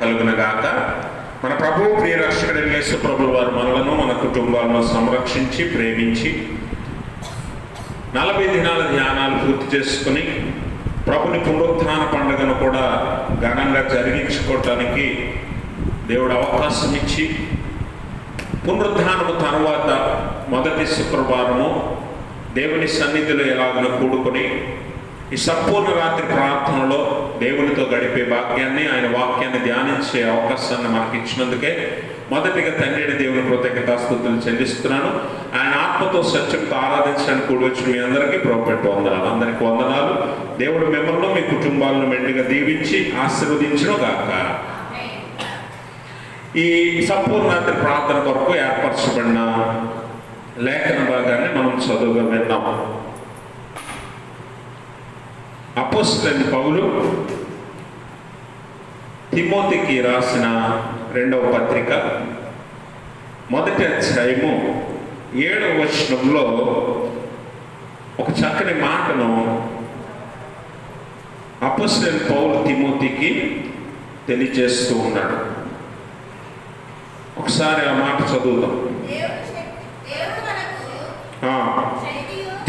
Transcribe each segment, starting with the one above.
కలుగునగాక. మన ప్రభువు ప్రియరక్షకుడైన యేసు ప్రభువు వారు మనలను మన కుటుంబాలను సంరక్షించి ప్రేమించి 40 దినాల ధ్యానాలు పూర్తి చేసుకుని ప్రభుని పునరుత్థాన పండుగను కూడా ఘనంగా జరిగించుకోవటానికి దేవుడు అవకాశం ఇచ్చి, పునరుద్ధానము తర్వాత మొదటి శుక్రవారము దేవుని సన్నిధిలో ఎలాగో కూడుకొని ఈ సంపూర్ణ రాత్రి ప్రార్థనలో దేవునితో గడిపే భాగ్యాన్ని, ఆయన వాక్యాన్ని ధ్యానించే అవకాశాన్ని మనకి ఇచ్చినందుకే మొదటిగా తండ్రి దేవుని కృతజ్ఞతాస్తుతులు చెల్లిస్తున్నాను. ఆయన ఆత్మతో సత్యంతో ఆరాధించడానికి కూడి వచ్చిన మీ అందరికీ ప్రభుపెట్టు వందనాలు. అందరికీ వందనాలు. దేవుడు మిమ్మల్ని మీ కుటుంబాలను మెండుగా దీవించి ఆశీర్వదించును గాక. ఈ సంపూర్ణ రాత్రి ప్రార్థన కొరకు ఏర్పరచబడిన లేఖన భాగాన్ని మనం చదువుగా విన్నాం. అపోస్తలుడైన పౌలు తిమోతికి రాసిన 2వ పత్రిక 1వ అధ్యాయము 7వ వచనంలో ఒక చక్కని మాటను అపోస్తలుడైన పౌలు తిమోతికి తెలియజేస్తూ ఉన్నాడు. ఒకసారి ఆ మాట చదువుదాం.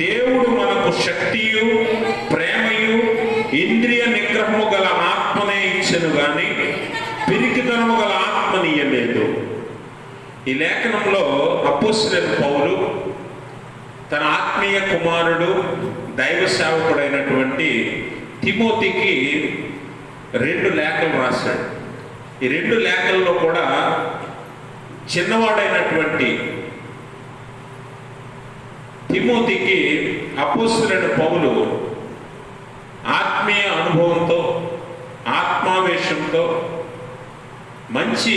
దేవుడు మనకు శక్తియు ప్రేమయు ఇంద్రియ నిగ్రహము గల ఆత్మనే ఇచ్చెను గాని పిరికితనము గల ఆత్మనియ్యలేదు. ఈ లేఖనంలో అపోస్తలుడైన పౌలు తన ఆత్మీయ కుమారుడు దైవ సేవకుడైనటువంటి తిమోతికి 2 లేఖలు రాశాడు. ఈ 2 లేఖల్లో కూడా చిన్నవాడైనటువంటి తిమోతికి అపోస్తలుడైన పౌలు ఆత్మీయ అనుభవంతో, ఆత్మావేశంతో మంచి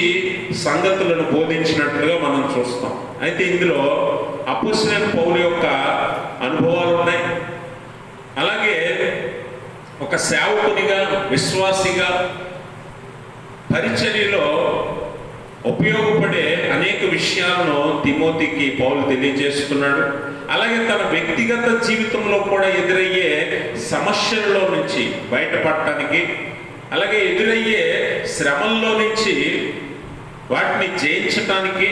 సంగతులను బోధించినట్లుగా మనం చూస్తాం. అయితే ఇందులో అపోస్తలుడైన పౌలు యొక్క అనుభవాలు ఉన్నాయి. అలాగే ఒక సేవకునిగా, విశ్వాసిగా పరిచర్యలో ఉపయోగపడే అనేక విషయాలను తిమోతికి పౌలు తెలియజేస్తున్నాడు. అలాగే తన వ్యక్తిగత జీవితంలో కూడా ఎదురయ్యే సమస్యల్లో నుంచి బయటపడటానికి, అలాగే ఎదురయ్యే శ్రమల్లో నుంచి వాటిని జయించటానికి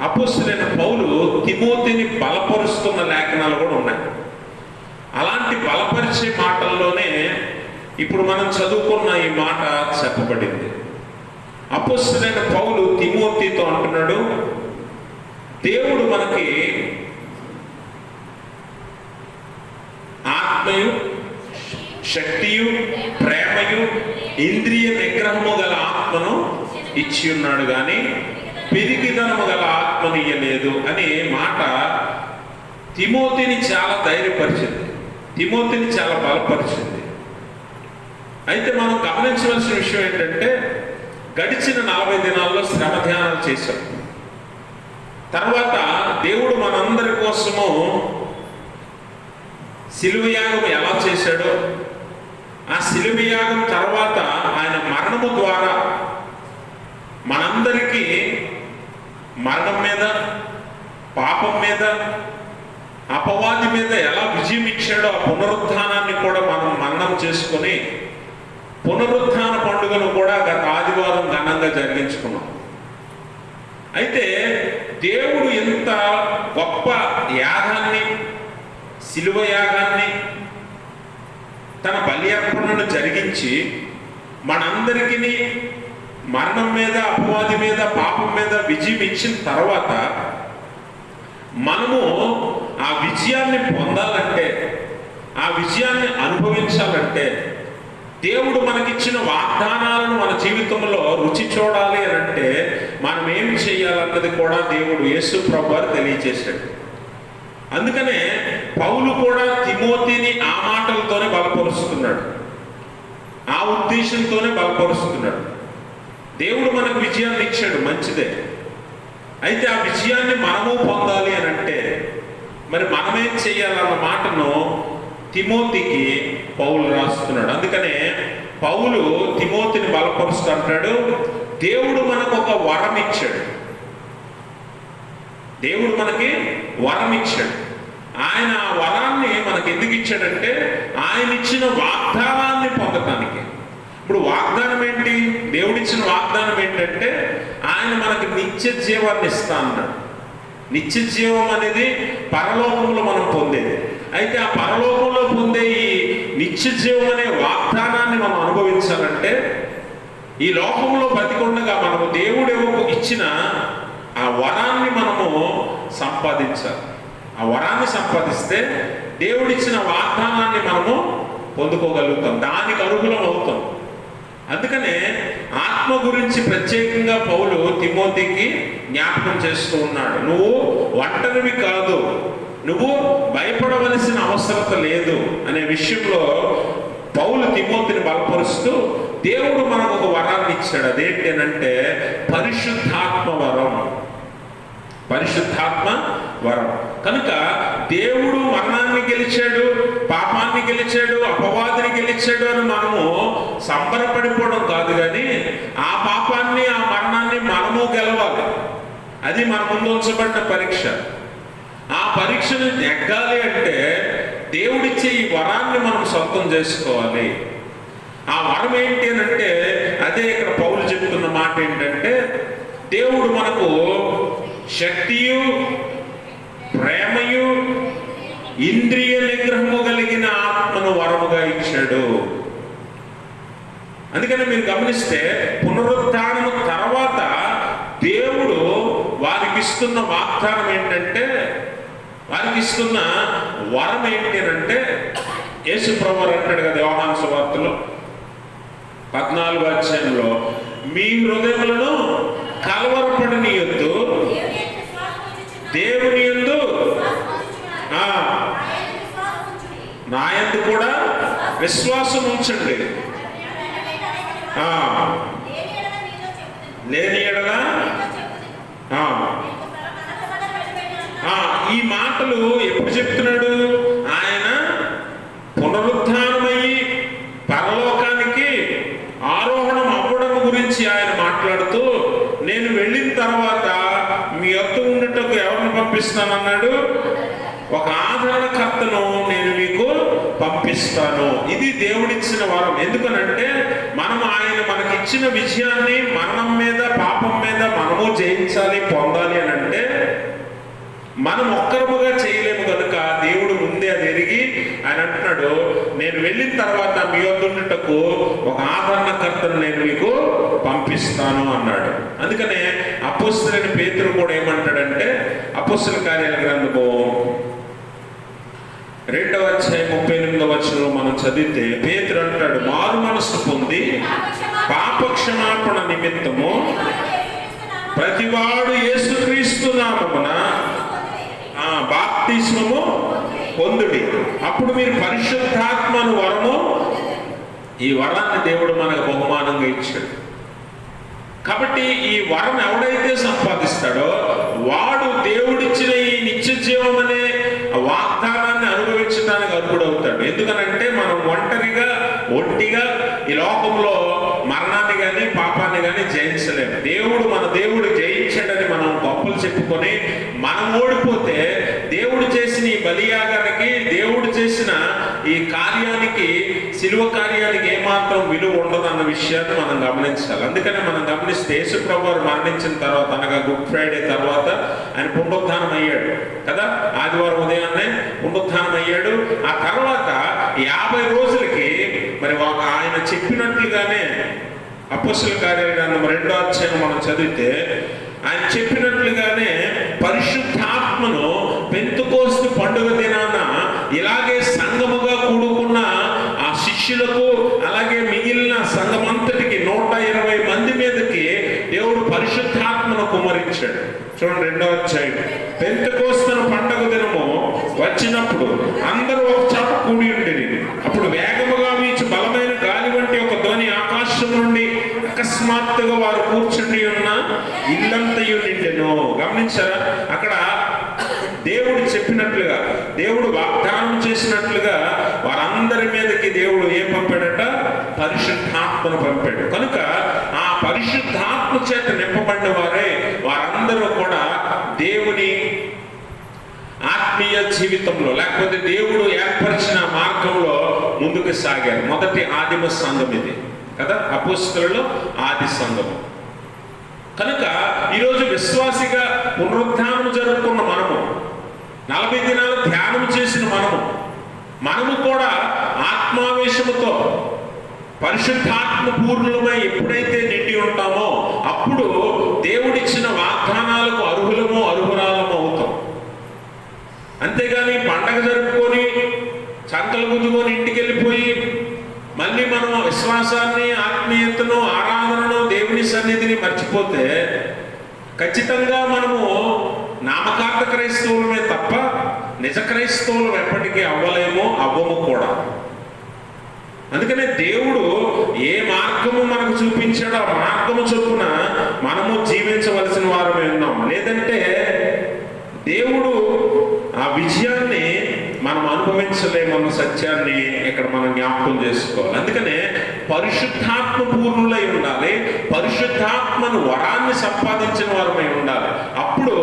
అపోస్తలుడైన పౌలు తిమోతిని బలపరుస్తున్న లేఖనాలు కూడా ఉన్నాయి. అలాంటి బలపరిచే మాటల్లోనే ఇప్పుడు మనం చదువుకున్న ఈ మాట చెప్పబడింది. అపోస్తలుడైన పౌలు తిమోతితో అంటున్నాడు, దేవుడు మనకి ఆత్మయు శక్తియు ప్రేమయు ఇంద్రియ నిగ్రహము గల ఆత్మను ఇచ్చి ఉన్నాడు కానీ పిరికితనము గల ఆత్మను ఇయ్యలేదు అనే మాట తిమోతిని చాలా ధైర్యపరిచింది, తిమోతిని చాలా బలపరిచింది. అయితే మనం గమనించవలసిన విషయం ఏంటంటే, గడిచిన 40 దినాల్లో శ్రమ ధ్యానాలు చేశాం. తర్వాత దేవుడు మనందరి కోసము శిలువ యాగం ఎలా చేశాడో, ఆ శిలువ యాగం తర్వాత ఆయన మరణము ద్వారా మనందరికీ మరణం మీద, పాపం మీద, అపవాది మీద ఎలా విజయం ఇచ్చాడో ఆ పునరుత్థానాన్ని కూడా మనం మననం చేసుకొని పునరుత్థాన పండుగను కూడా గత ఆదివారం ఘనంగా జరిగించుకున్నాం. అయితే దేవుడు ఎంత గొప్ప యాగాన్ని, శిలువ యాగాన్ని, తన బలి అర్పణను జరిగించి మనందరికీ మరణం మీద, అపవాది మీద, పాపం మీద విజయం ఇచ్చిన తర్వాత మనము ఆ విజయాన్ని పొందాలంటే, ఆ విజయాన్ని అనుభవించాలంటే, దేవుడు మనకిచ్చిన వాగ్దానాలను మన జీవితంలో రుచి చూడాలి అని అంటే మనం ఏం చేయాలన్నది కూడా దేవుడు యేసు ప్రభువు వారు తెలియజేశాడు. అందుకనే పౌలు కూడా తిమోతిని ఆ మాటలతోనే బలపరుస్తున్నాడు, ఆ ఉద్దేశంతోనే బలపరుస్తున్నాడు. దేవుడు మనకు విజయాన్ని ఇచ్చాడు, మంచిదే. అయితే ఆ విజయాన్ని మనము పొందాలి అని అంటే మరి మనమేం చేయాలన్న మాటను తిమోతికి పౌలు రాస్తున్నాడు. అందుకనే పౌలు తిమోతిని బలపరుస్తూ అంటాడు, దేవుడు మనకు ఒక వరం ఇచ్చాడు, దేవుడు మనకి వరం ఇచ్చాడు. ఆయన ఆ వరాన్ని మనకు ఎందుకు ఇచ్చాడంటే ఆయన ఇచ్చిన వాగ్దానాన్ని పొందటానికి. ఇప్పుడు వాగ్దానం ఏంటి? దేవుడిచ్చిన వాగ్దానం ఏంటంటే ఆయన మనకి నిత్య జీవాన్ని ఇస్తా అన్నాడు. నిత్య జీవం అనేది పరలోకంలో మనం పొందేది. అయితే ఆ పరలోకంలో పొందే ఈ నిత్య జీవం అనే వాగ్దానాన్ని మనం అనుభవించాలంటే ఈ లోకంలో బతికొండగా మనము దేవుడు ఇచ్చిన ఆ వరాన్ని మనము సంపాదించాలి. ఆ వరాన్ని సంపాదిస్తే దేవుడిచ్చిన వాగ్దానాన్ని మనము పొందుకోగలుగుతాం, దానికి అర్హులం అవుతాం. అందుకనే ఆత్మ గురించి ప్రత్యేకంగా పౌలు తిమోతికి జ్ఞాపకం చేస్తూ ఉన్నాడు. నువ్వు ఒంటరివి కాదు, నువ్వు భయపడవలసిన అవసరత లేదు అనే విషయంలో పౌలు తిమోతిని బలపరుస్తూ దేవుడు మనకు ఒక వరాన్ని ఇచ్చాడు. అదేంటి అంటే పరిశుద్ధాత్మ వరం. పరిశుద్ధాత్మ వరం. కనుక దేవుడు మరణాన్ని గెలిచాడు, పాపాన్ని గెలిచాడు, అపవాదిని గెలిచాడు అని మనము సంబరపడిపోవడం కాదు, కానీ ఆ పాపాన్ని ఆ మరణాన్ని మనము గెలవాలి. అది మన ముందు ఉంచబడిన పరీక్ష. ఆ పరీక్షను నెగ్గాలి అంటే దేవుడిచ్చే ఈ వరాన్ని మనం సొంతం చేసుకోవాలి. ఆ వరం ఏంటి అని అంటే అదే ఇక్కడ పౌలు చెప్తున్న మాట ఏంటంటే దేవుడు మనకు శక్తియు, ప్రేమయు, ఇంద్రియ నిగ్రహము కలిగిన ఆత్మను వరముగా ఇచ్చాడు. అందుకని మీరు గమనిస్తే పునరుత్థానము తర్వాత దేవుడు వారికి ఇస్తున్న వాగ్దానం ఏంటంటే, వారికి ఇస్తున్న వరం ఏంటి అంటే యేసు ప్రభువు అంటాడు కదా యోహాను సువార్తలో 14వ అధ్యాయంలో, మీ హృదయములను కలవరపడనీయొద్దు, దేవుని యందు నా యందు కూడా విశ్వాసం ఉంచండి, లేని ఎడల. ఈ మాటలు ఎప్పుడు చెప్తున్నాడు? ఆయన పునరుత్థానమయ్యి పరలోకానికి ఆరోహణం అవ్వడం గురించి ఆయన మాట్లాడుతూ, నేను వెళ్ళిన తర్వాత మీ యొద్ద ఉండటకు ఎవరిని పంపిస్తానన్నాడు? ఒక ఆదరణకర్తను నేను మీకు పంపిస్తాను. ఇది దేవుడిచ్చిన వరం. ఎందుకనంటే మనం ఆయన మనకిచ్చిన విజయాన్ని మరణం మీద, పాపం మీద మనము జయించాలి, పొందాలి అని అంటే మనం ఒక్కరముగా చేయలేము. కనుక దేవుడు ముందే అది ఎరిగి ఆయన అంటున్నాడు, నేను వెళ్ళిన తర్వాత మీ వద్ద ఉండటకు ఒక ఆదరణకర్తను నేను మీకు పంపిస్తాను అన్నాడు. అందుకనే అపోస్తలుడైన పేతురు కూడా ఏమంటాడంటే అపోస్తల కార్యాల గ్రంథము 2వ అధ్యాయం 38వ వచనంలో మనం చదివితే పేతురు అంటాడు, మారు మనసు పొంది పాప క్షమాపణ నిమిత్తము ప్రతివాడు యేసుక్రీస్తు నామమున బాప్తిస్మము పొందుడి, అప్పుడు మీరు పరిశుద్ధాత్మను వరము. ఈ వరాన్ని దేవుడు మనకు బహుమానంగా ఇచ్చాడు. కాబట్టి ఈ వరం ఎవడైతే సంపాదిస్తాడో వాడు దేవుడిచ్చిన ఈ నిత్య జీవం అనే వాగ్దానాన్ని అనుభవించడానికి అర్హుడవుతాడు. ఎందుకనంటే మనం ఒంటిగా ఈ లోకంలో మరణాన్ని కానీ పాపాన్ని కానీ జయించలేము. దేవుడు జయించాడని మనం గొప్పలు చెప్పుకొని మనం ఓడిపోతే దేవుడు చేసిన ఈ బలియాగానికి, దేవుడు చేసిన ఈ కార్యానికి, శిలువ కార్యానికి ఏమాత్రం విలువ ఉండదన్న విషయాన్ని మనం గమనించాలి. అందుకనే మనం గమనిస్తే యేసు ప్రభువు మరణించిన తర్వాత, అనగా గుడ్ ఫ్రైడే తర్వాత ఆయన పునరుత్థానం అయ్యాడు కదా. ఆదివారం ఉదయాన్నే పునరుత్థానం అయ్యాడు. ఆ తర్వాత 50 రోజులకి మరి ఆయన చెప్పినట్లుగానే అపోస్తల కార్యాల గ్రంథం 2వ అధ్యాయం మనం చదివితే ఆయన చెప్పినట్లుగానే పరిశుద్ధాత్మను పెంతెకోస్తు పండుగ దినాన ఇలాగే సంఘముగా కూడుకున్న ఆ శిష్యులకు, అలాగే మిగిలిన సంఘమంతటికి 120 మంది మీదకి దేవుడు పరిశుద్ధాత్మను కుమ్మరించాడు. చూడండి 2వ అధ్యాయం. పెంతెకోస్తు పండుగ దినము వచ్చినప్పుడు అందరూ ఒక చోట కూడి ఉండేది. అప్పుడు వేగముగా వీచి బలమైన గాలి వంటి ఒక ధ్వని ఆకాశం నుండి అకస్మాత్తుగా వారు కూర్చుని ఉన్న ఇల్లంతయు నిండెను. గమనించారా? అక్కడ దేవుడు చెప్పినట్లుగా, దేవుడు వాగ్దానం చేసినట్లుగా వారందరి మీదకి దేవుడు ఏం పంపాడట? పరిశుద్ధాత్మను పంపాడు. కనుక ఆ పరిశుద్ధాత్మ చేత నింపబడిన వారందరూ కూడా దేవుని ఆత్మీయ జీవితంలో, లేకపోతే దేవుడు ఏర్పరిచిన మార్గంలో ముందుకు సాగారు. మొదటి ఆదిమ సంఘం ఇది కదా, అపోస్తలులు ఆది సంఘము. కనుక ఈరోజు విశ్వాసిగా పునరుద్ధానం జరుపుకున్న మనము, 40 దినాలు ధ్యానం చేసిన మనము కూడా ఆత్మావేశముతో పరిశుద్ధాత్మ పూర్ణులమై ఎప్పుడైతే నిండి ఉంటామో అప్పుడు దేవుడిచ్చిన వాగ్దానాలకు అర్హురాలము అవుతాం. అంతేగాని పండగ జరుపుకొని చంకలు గుద్దుకొని ఇంటికి వెళ్ళిపోయి మళ్ళీ మనం విశ్వాసాన్ని, ఆత్మీయతను, ఆరాధనను, దేవుని సన్నిధిని మర్చిపోతే ఖచ్చితంగా మనము నామకార్థ క్రైస్తవులమే తప్ప నిజ క్రైస్తవులు ఎప్పటికీ అవ్వము కూడా. అందుకనే దేవుడు ఏ మార్గము మనకు చూపించాడో ఆ మార్గము చొప్పున మనము జీవించవలసిన వారమే ఉన్నాం. లేదంటే దేవుడు ఆ విజయాన్ని మనం అనుభవించలేమన్న సత్యాన్ని ఇక్కడ మనం జ్ఞాపకం చేసుకోవాలి. అందుకనే పరిశుద్ధాత్మ పూర్ణులై ఉండాలి, పరిశుద్ధాత్మను వరాన్ని సంపాదించిన వారమై ఉండాలి. అప్పుడు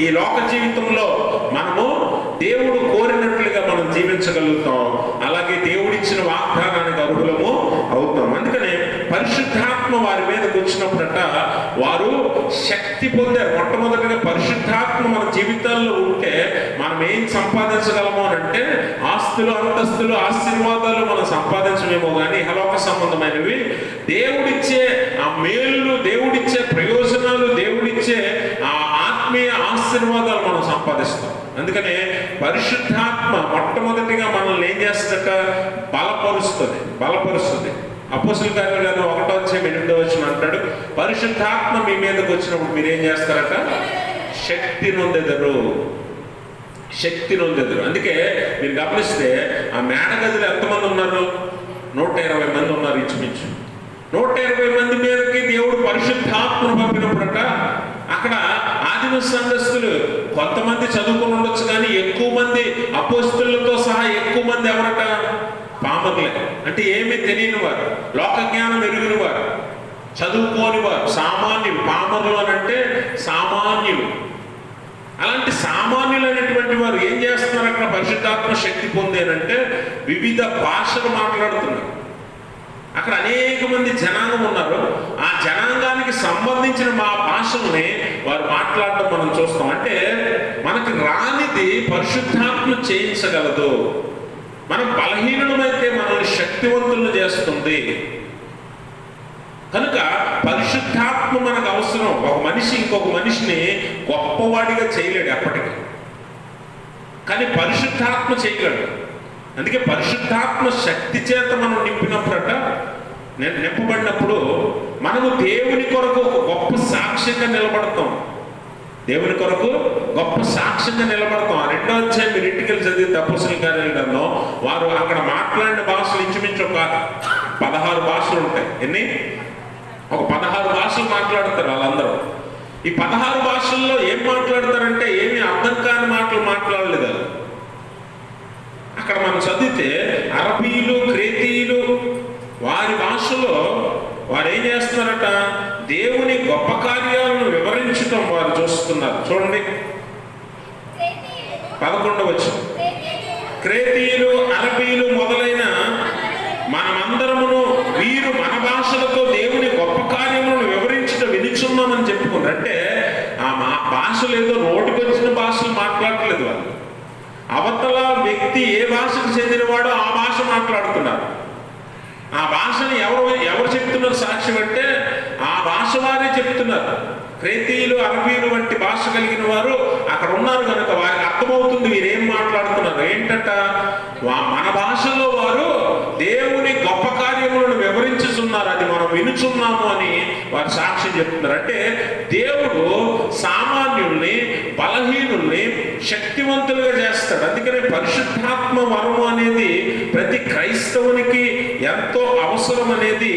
ఈ లోక జీవితంలో మనము దేవుడు కోరినట్లుగా మనం జీవించగలుగుతాం. అలాగే దేవుడిచ్చిన వాగ్దానానికి అర్హులము అవుతాం. అందుకనే పరిశుద్ధాత్మ వారి మీదకి వచ్చినప్పుడట వారు శక్తి పొందారు. మొట్టమొదటిగా పరిశుద్ధాత్మ మన జీవితాల్లో ఉంటే మనం ఏం సంపాదించగలము అని అంటే ఆస్తులు, అంతస్తులు, ఆశీర్వాదాలు మనం సంపాదించమేమో కానీ ఇహలోక సంబంధమైనవి దేవుడిచ్చే ఆ మేలు, దేవుడిచ్చే ప్రయోజనాలు, దేవుడిచ్చే ఆ ఆత్మీయ ఆశీర్వాదాలు మనం సంపాదిస్తాం. అందుకనే పరిశుద్ధాత్మ మొట్టమొదటిగా మనల్ని ఏం చేస్తుందట? బలపరుస్తుంది. అపోస్తలుల కార్యాలు 1:8 అంటాడు, పరిశుద్ధాత్మ మీ మీదకి వచ్చినప్పుడు మీరేం చేస్తారట? శక్తి నొందెదరు. అందుకే మీరు గమనిస్తే ఆ మేడగదిలో ఎంతమంది ఉన్నారు? 120 మంది ఉన్నారు ఇంచుమించు. 120 మంది మీదకి దేవుడు పరిశుద్ధాత్మను పంపినప్పుడట అక్కడ ఆదిమ సంఘస్థులు కొంతమంది చదువుకుని ఉండొచ్చు, కానీ ఎక్కువ మంది అపోస్తలులతో సహా ఎక్కువ మంది ఎవరట? పామరులే. అంటే ఏమీ తెలియని వారు, లోక జ్ఞానం ఎరిగిన వారు, చదువుకోని వారు, సామాన్యులు. పామరులు అని అంటే సామాన్యులు. అలాంటి సామాన్యులు అనేటువంటి వారు ఏం చేస్తున్నారు? అక్కడ పరిశుద్ధాత్మ శక్తి పొందేనంటే వివిధ భాషలు మాట్లాడుతున్నారు. అక్కడ అనేక మంది జనాంగం ఉన్నారు. ఆ జనాంగానికి సంబంధించిన మా భాషల్ని వారు మాట్లాడడం మనం చూస్తాం. అంటే మనకు రానిది పరిశుద్ధాత్మ చేయించగలదు. మనం బలహీనులమైతే మనల్ని శక్తివంతులను చేస్తుంది. కనుక పరిశుద్ధాత్మ మనకు అవసరం. ఒక మనిషి ఇంకొక మనిషిని గొప్పవాడిగా చేయలేడు ఎప్పటికీ, కానీ పరిశుద్ధాత్మ చేయగలడు. అందుకే పరిశుద్ధాత్మ శక్తి చేత మనం నింపబడినప్పుడు మనము దేవుని కొరకు ఒక గొప్ప సాక్ష్యంగా నిలబడతాం. ఆ 2వ అధ్యాయం మీరు ఇంటికి వెళ్ళి చదివితే అపోస్తలుల కార్యాలలో వారు అక్కడ మాట్లాడిన భాషలు ఇంచుమించు ఒక 16 భాషలు ఉంటాయి. ఎన్ని? ఒక 16 భాషలు మాట్లాడతారు వాళ్ళందరూ. ఈ 16 భాషల్లో ఏం మాట్లాడతారంటే ఏమి అర్థం కాని మాటలు మాట్లాడలేదు. అక్కడ మనం చదివితే అరబీలు, క్రేతీయులు వారి భాషలో వారు ఏం చేస్తున్నారట? దేవుని గొప్ప కార్యాలను వివరించడం వారు చూస్తున్నారు. చూడండి 11వ వచనం. క్రేతీయులు, అరబీలు మొదలైన మనమందరమును వీరు మన భాషలతో దేవుని గొప్ప కార్యములను వివరించడం వినిచున్నామని చెప్పుకున్నారు. అంటే ఆ భాషలు ఏదో నోటికొచ్చిన భాషలు మాట్లాడట్లేదు వాళ్ళు. అవతల వ్యక్తి ఏ భాషకు చెందినవాడో ఆ భాష మాట్లాడుతున్నారు. ఆ భాషని ఎవరు చెప్తున్నారు సాక్ష్యం అంటే ఆ భాష వారే చెప్తున్నారు. క్రేతీయులు, అరబీలు వంటి భాష కలిగిన వారు అక్కడ ఉన్నారు కనుక వారికి అర్థమవుతుంది వీరేం మాట్లాడుతున్నారు. ఏంటంట? మన భాషలో వారు దేవుని గొప్ప కార్యములను వివరించుతున్నారు, అది మనం వినుచున్నాము అని వారు సాక్ష్యం చెప్తున్నారు. అంటే దేవుడు సామాన్యుల్ని, బలహీనుల్ని శక్తివంతులుగా చేస్తాడు. అందుకనే పరిశుద్ధాత్మ వరము అనేది ప్రతి క్రైస్తవునికి ఎంతో అవసరం అనేది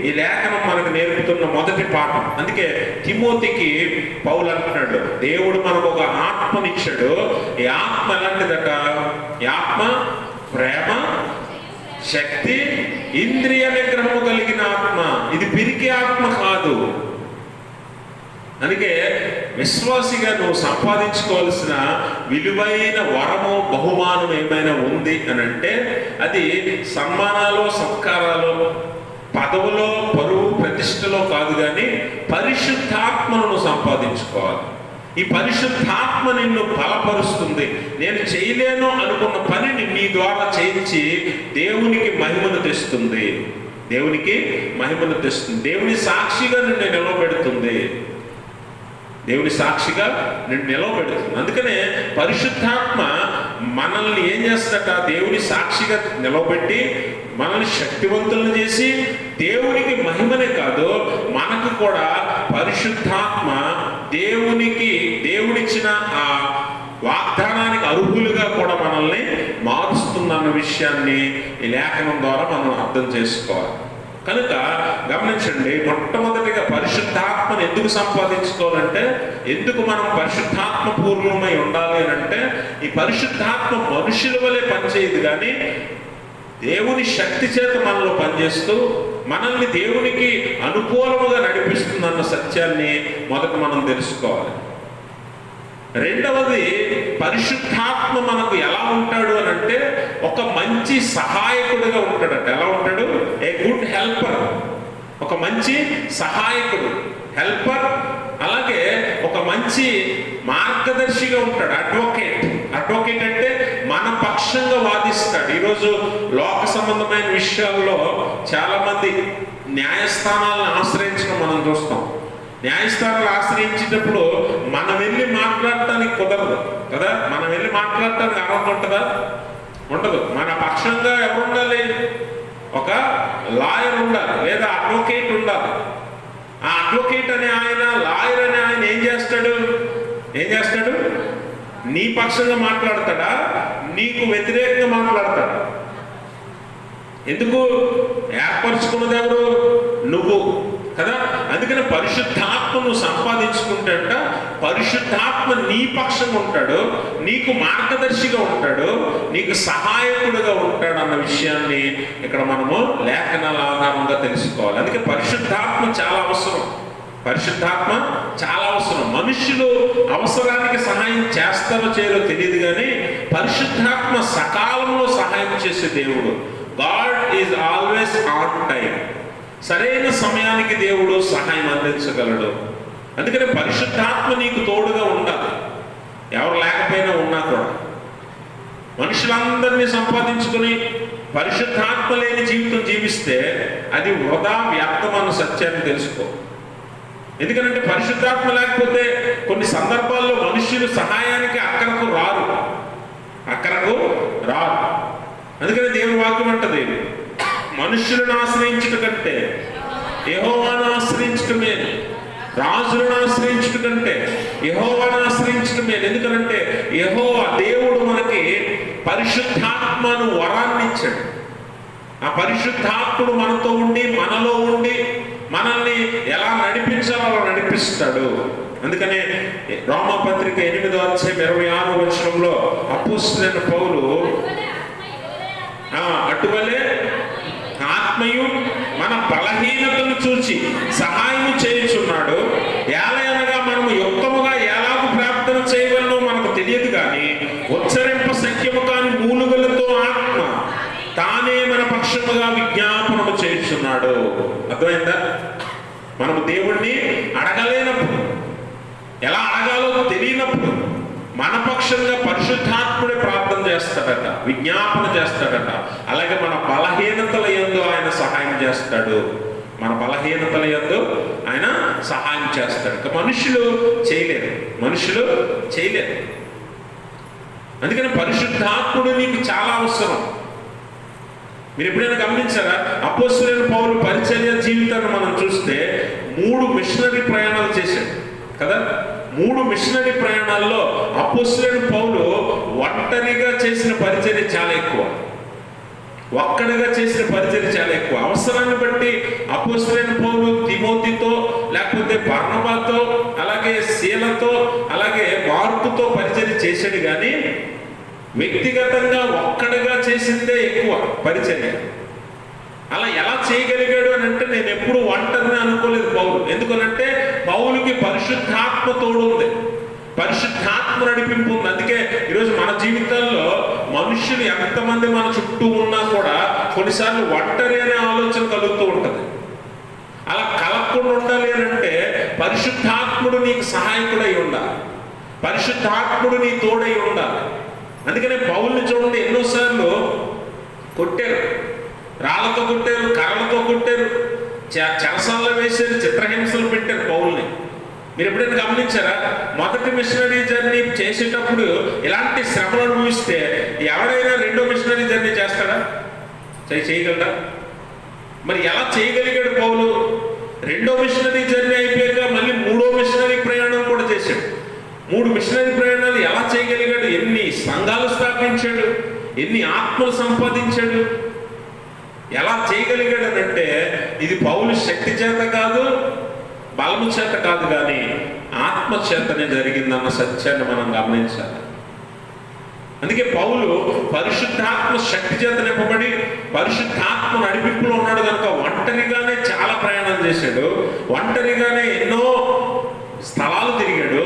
ఈ లేఖనం మనకు నేర్పుతున్న మొదటి పాఠం. అందుకే తిమోతికి పౌలు అంటున్నాడు, దేవుడు మనకు ఒక ఆత్మనిచ్చాడు. ఈ ఆత్మ ఎలాంటిదట? ఈ ఆత్మ ప్రేమ, శక్తి, ఇంద్రియ నిగ్రహము కలిగిన ఆత్మ. ఇది పిరికి ఆత్మ కాదు. అందుకే విశ్వాసిగా నువ్వు సంపాదించుకోవాల్సిన విలువైన వరము, బహుమానం ఏమైనా ఉంది అని అంటే అది సన్మానాలు, సత్కారాలు, పదవులో, పరువు, ప్రతిష్టలో కాదు, కానీ పరిశుద్ధాత్మను సంపాదించుకోవాలి. ఈ పరిశుద్ధాత్మ నిన్ను బలపరుస్తుంది. నేను చేయలేను అనుకున్న పనిని నీ ద్వారా చేయించి దేవునికి మహిమను తెస్తుంది. దేవునికి మహిమను తెస్తుంది. దేవుని సాక్షిగా నిన్ను నిలవబెడుతుంది. దేవుని సాక్షిగా నిన్ను నిలవబెడుతుంది. అందుకనే పరిశుద్ధాత్మ మనల్ని ఏం చేస్తాట? దేవుని సాక్షిగా నిలవబెట్టి మనల్ని శక్తివంతులను చేసి దేవునికి మహిమనే కాదు, మనకు కూడా పరిశుద్ధాత్మ దేవుడిచ్చిన ఆ వాగ్దానానికి అర్హులుగా కూడా మనల్ని మారుస్తుందన్న విషయాన్ని ఈ లేఖనం ద్వారా మనం అర్థం చేసుకోవాలి. కనుక గమనించండి, మొట్టమొదటిగా పరిశుద్ధాత్మను ఎందుకు సంపాదించుకోవాలంటే, ఎందుకు మనం పరిశుద్ధాత్మ పూర్ణమై ఉండాలి అని అంటే, ఈ పరిశుద్ధాత్మ మనుషుల వలె పనిచేయదు, కానీ దేవుని శక్తి చేత మనలో పనిచేస్తూ మనల్ని దేవునికి అనుకూలముగా నడిపిస్తుందన్న సత్యాన్ని మొదట మనం తెలుసుకోవాలి. రెండవది, పరిశుద్ధాత్మ మనకు ఎలా ఉంటాడు అని అంటే, ఒక మంచి సహాయకుడిగా ఉంటాడట. ఎలా ఉంటాడు? A good helper. ఒక మంచి సహాయకుడు, హెల్పర్. అలాగే ఒక మంచి మార్గదర్శిగా ఉంటాడు, అడ్వకేట్. అడ్వకేట్ అంటే మన పక్షంగా వాదిస్తాడు. ఈరోజు లోక సంబంధమైన విషయాల్లో చాలా మంది న్యాయస్థానాలను ఆశ్రయించడం మనం చూస్తాం. న్యాయస్థానాలు ఆశ్రయించేటప్పుడు మనం వెళ్ళి మాట్లాడటానికి కుదరదు కదా. మనం వెళ్ళి మాట్లాడటానికి అర్హత ఉంటుందా? ఉండదు. మన పక్షంగా ఎవరు ఉండాలి? ఒక లాయర్ ఉండాలి, లేదా అడ్వకేట్ ఉండాలి. ఆ అడ్వకేట్ అనే ఆయన, లాయర్ అనే ఆయన ఏం చేస్తాడు? నీ పక్షంగా మాట్లాడతాడా? నీకు వ్యతిరేకంగా మాట్లాడతాడా? ఎందుకు ఏర్పరచుకున్నది ఎవరు? నువ్వు కదా. అందుకని పరిశుద్ధాత్మను సంపాదించుకుంటా, పరిశుద్ధాత్మ నీ పక్షంగా ఉంటాడు, నీకు మార్గదర్శిగా ఉంటాడు, నీకు సహాయకుడుగా ఉంటాడు అన్న విషయాన్ని ఇక్కడ మనము లేఖనాల ఆధారంగా తెలుసుకోవాలి. అందుకే పరిశుద్ధాత్మ చాలా అవసరం. పరిశుద్ధాత్మ చాలా అవసరం. మనుషులు అవసరానికి సహాయం చేస్తారో చేయరో తెలియదు, కానీ పరిశుద్ధాత్మ సకాలంలో సహాయం చేసే దేవుడు. God is always on time. సరైన సమయానికి దేవుడు సహాయం అందించగలడు. అందుకని పరిశుద్ధాత్మ నీకు తోడుగా ఉండాలి. ఎవరు లేకపోయినా ఉన్నా కూడా. మనుషులందరినీ సంపాదించుకుని పరిశుద్ధాత్మ లేని జీవితం జీవిస్తే అది వృధా, వ్యర్థం అన్న సత్యాన్ని తెలుసుకో. ఎందుకంటే పరిశుద్ధాత్మ లేకపోతే కొన్ని సందర్భాల్లో మనుషులు సహాయానికి అక్కడకు రారు. అందుకని దేవుని వాక్యం అంటది, మనుషులను ఆశ్రయించుట కంటే యెహోవాను ఆశ్రయించుట మేలు, రాజులను ఆశ్రయించుట కంటే యెహోవాను ఆశ్రయించుట మేలు. ఎందుకంటే యెహోవా దేవుడు మనకి పరిశుద్ధాత్మను వరాన్ని ఇచ్చాడు. ఆ పరిశుద్ధాత్ముడు మనతో ఉండి, మనలో ఉండి మనల్ని ఎలా నడిపించాలో అలా నడిపిస్తాడు. అందుకనే రోమాపత్రిక 8:26 అపోస్తలుడైన పౌలు అటువలే ఆత్మయు మన బలహీనతను చూచి సహాయం చేయుచున్నాడు. ఏలయనగా మనము యుక్తముగా ఎలాగూ ప్రార్థన చేయవలనో మనకు తెలియదు, కానీ ఉచ్చరింప శక్యము కాని మూలుగులతో ఆత్మ తానే మన పక్షముగా విజ్ఞాపనము చేయుచున్నాడు. అర్థమైందా? మనము దేవుణ్ణి అడగలేనప్పుడు, ఎలా అడగాలో తెలియనప్పుడు మన పక్షంగా పరిశుద్ధాత్ముడే ప్రార్థన చేస్తాడట, విజ్ఞాపన చేస్తాడట. అలాగే మన బలహీనతల యందు ఆయన సహాయం చేస్తాడు. మన బలహీనతల యందు ఆయన సహాయం చేస్తాడు. మనుషులు చేయలేరు. అందుకని పరిశుద్ధాత్ముడు నీకు చాలా అవసరం. మీరు ఎప్పుడైనా గమనించారా? అపోస్తలుడైన పౌలు పరిచర్య జీవితాన్ని మనం చూస్తే 3 మిషనరీ ప్రయాణాలు చేశాడు కదా. 3 మిషనరీ ప్రయాణాల్లో అపోస్తలుడైన పౌలు ఒంటరిగా చేసిన పరిచర్య చాలా ఎక్కువ, ఒక్కడిగా చేసిన పరిచర్య చాలా ఎక్కువ. అవసరాన్ని బట్టి అపోస్తలుడైన పౌలు తిమోతితో, లేకపోతే బర్నబాతో, అలాగే శీలతో, అలాగే మార్కుతో పరిచర్య చేశాడు, కానీ వ్యక్తిగతంగా ఒక్కడిగా చేసిందే ఎక్కువ పరిచర్య. అలా ఎలా చేయగలిగాడు అని అంటే, నేను ఎప్పుడు ఒంటరిని అనుకోలేదు పౌలు. ఎందుకనంటే పౌలుకి పరిశుద్ధాత్మ తోడు ఉంది. పరిశుద్ధాత్మ నడిపింపు ఉంది. అందుకే ఈరోజు మన జీవితాల్లో మనుషులు ఎంతమంది మన చుట్టూ ఉన్నా కూడా కొన్నిసార్లు ఒంటరి అనే ఆలోచన కలుగుతూ ఉంటుంది. అలా కలగకుండా ఉండాలి అని అంటే పరిశుద్ధాత్ముడు నీకు సహాయకుడై ఉండాలి, పరిశుద్ధాత్ముడు నీ తోడై ఉండాలి. అందుకనే పౌల్ని చూడండి, ఎన్నోసార్లు కొట్టారు, రాళ్లతో కొట్టారు, కర్రలతో కొట్టారు, చెరసాల్లో వేసారు, చిత్రహింసలు పెట్టారు పౌల్ని. మీరు ఎప్పుడైనా గమనించారా? మొదటి మిషనరీ జర్నీ చేసేటప్పుడు ఇలాంటి శ్రమలు అనుభవిస్తే ఎవరైనా రెండో మిషనరీ జర్నీ చేస్తాడా? చేయగలరా? మరి ఎలా చేయగలిగాడు పౌలు? రెండో మిషనరీ జర్నీ అయిపోయాక మళ్ళీ మూడో మిషనరీ ప్రయాణం కూడా చేశాడు. 3 మిషనరీ ప్రయాణాలు ఎలా చేయగలిగాడు? ఎన్ని సంఘాలు స్థాపించాడు, ఎన్ని ఆత్మలు సంపాదించాడు, ఎలా చేయగలిగాడు అని అంటే ఇది పౌలు శక్తి చేత కాదు, బలము చేత కాదు, కానీ ఆత్మ చేతనే జరిగిందన్న సత్యాన్ని మనం గమనించాలి. అందుకే పౌలు పరిశుద్ధాత్మ శక్తి చేత నింపబడి పరిశుద్ధాత్మ నడిపింపులో ఉన్నాడు కనుక ఒంటరిగానే చాలా ప్రయాణం చేశాడు, ఒంటరిగానే ఎన్నో స్థలాలు తిరిగాడు,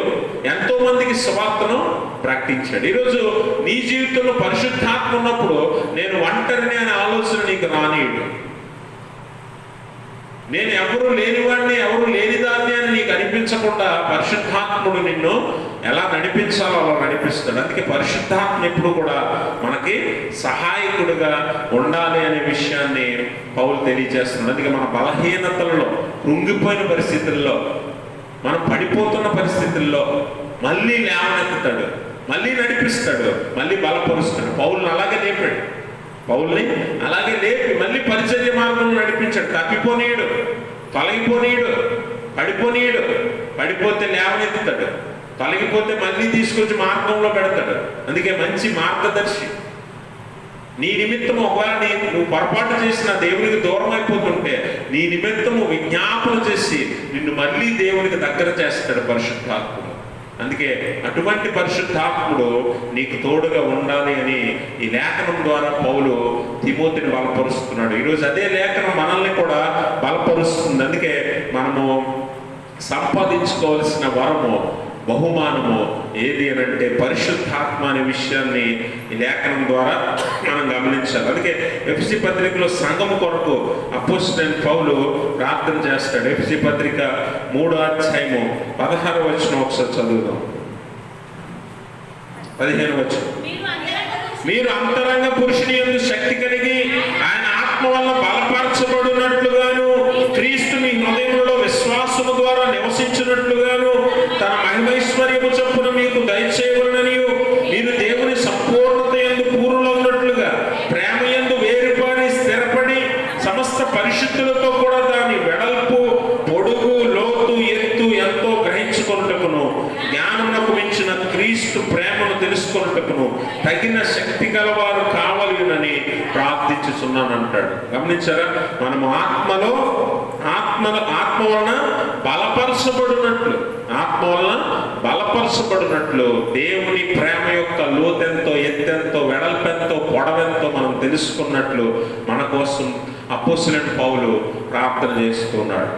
ఎంతో మందికి సువార్తను ప్రకటించాడు. ఈరోజు నీ జీవితంలో పరిశుద్ధాత్మ ఉన్నప్పుడు నేను ఒంటరిని అనే ఆలోచన నీకు రానియడు. నేను ఎవరు లేనివాడిని, ఎవరు లేనిదాన్ని అని నీకు అనిపించకుండా పరిశుద్ధాత్ముడు నిన్ను ఎలా నడిపించాలో అలా నడిపిస్తాడు. అందుకే పరిశుద్ధాత్మ ఎప్పుడు కూడా మనకి సహాయకుడిగా ఉండాలి అనే విషయాన్ని పౌలు తెలియజేస్తున్నాడు. అందుకే మన బలహీనతలలో, కృంగిపోయిన పరిస్థితుల్లో, మనం పడిపోతున్న పరిస్థితుల్లో మళ్ళీ లేవనెత్తుతాడు, మళ్ళీ నడిపిస్తాడు, మళ్ళీ బలపరుస్తాడు. పౌల్ని అలాగే లేపాడు, పౌల్ని అలాగే లేపి మళ్ళీ పరిచర్య మార్గంలో నడిపించాడు. తప్పిపోనీయుడు, తొలగిపోనీయుడు, పడిపోనీయుడు. పడిపోతే లేవనెత్తుతాడు, తొలగిపోతే మళ్ళీ తీసుకొచ్చి మార్గంలో పెడతాడు. అందుకే మంచి మార్గదర్శి. నీ నిమిత్తము ఒకవేళ నువ్వు పొరపాటు చేసిన దేవునికి దూరం అయిపోతుంటే నీ నిమిత్తము విజ్ఞాపన చేసి నిన్ను మళ్ళీ దేవునికి దగ్గర చేస్తాడు పరిశుద్ధాత్ముడు. అందుకే అటువంటి పరిశుద్ధాత్ముడు నీకు తోడుగా ఉండాలి అని ఈ లేఖనం ద్వారా పౌలు తిమోతిని బలపరుస్తున్నాడు. ఈరోజు అదే లేఖనం మనల్ని కూడా బలపరుస్తుంది. అందుకే మనము సంపాదించుకోవాల్సిన వరము, బహుమానము ఏది అని అంటే పరిశుద్ధాత్మ అనే విషయాన్ని ఈ లేఖనం ద్వారా మనం గమనించాలి. అందుకే ఎఫెసీ పత్రికలో సంఘము కొరకు అపోస్తలుడైన పౌలు ప్రార్థన చేస్తాడు. ఎఫెసీ పత్రిక 3వ అధ్యాయము 16వ వచనం ఒకసారి చదువుదాం. 15వ వచనం. మీరు అంతరంగ పురుషుని యందు శక్తి కలిగి ఆయన ఆత్మ వల్ల బలపరచబడినట్లుగాను క్రీస్తు మీ హృదయంలో విశ్వాసము ద్వారా నివసించినట్లుగాను తన మహిమైశ్వర్యము చొప్పున మీకు దయచేయవలననియు మీరు దేవుని సంపూర్ణత యందు పూర్ణులు ఉన్నట్లుగా ప్రేమ యందు వేరుపడి స్థిరపడి సమస్త పరిశుద్ధులతో కూడా దాని వెడల్పు, పొడుగు, లోతు, ఎత్తు ఎంతో గ్రహించుకొనుటకును జ్ఞానమునకు మించిన క్రీస్తు ప్రేమను తెలుసుకొనుటకును తగిన శక్తి గలవారు కావాలని ప్రార్థించుచున్నానంటాడు. గమనించారా? మనము ఆత్మ వలన బలపరచబడినట్లు, ఆత్మ వలన బలపరచబడినట్లు దేవుని ప్రేమ యొక్క లోతెంతో, ఎత్తెంతో, వెడల్పెంతో, పొడవెంతో మనం తెలుసుకున్నట్లు మన కోసం అపోస్తలుడైన పౌలు ప్రార్థన చేస్తున్నాడు.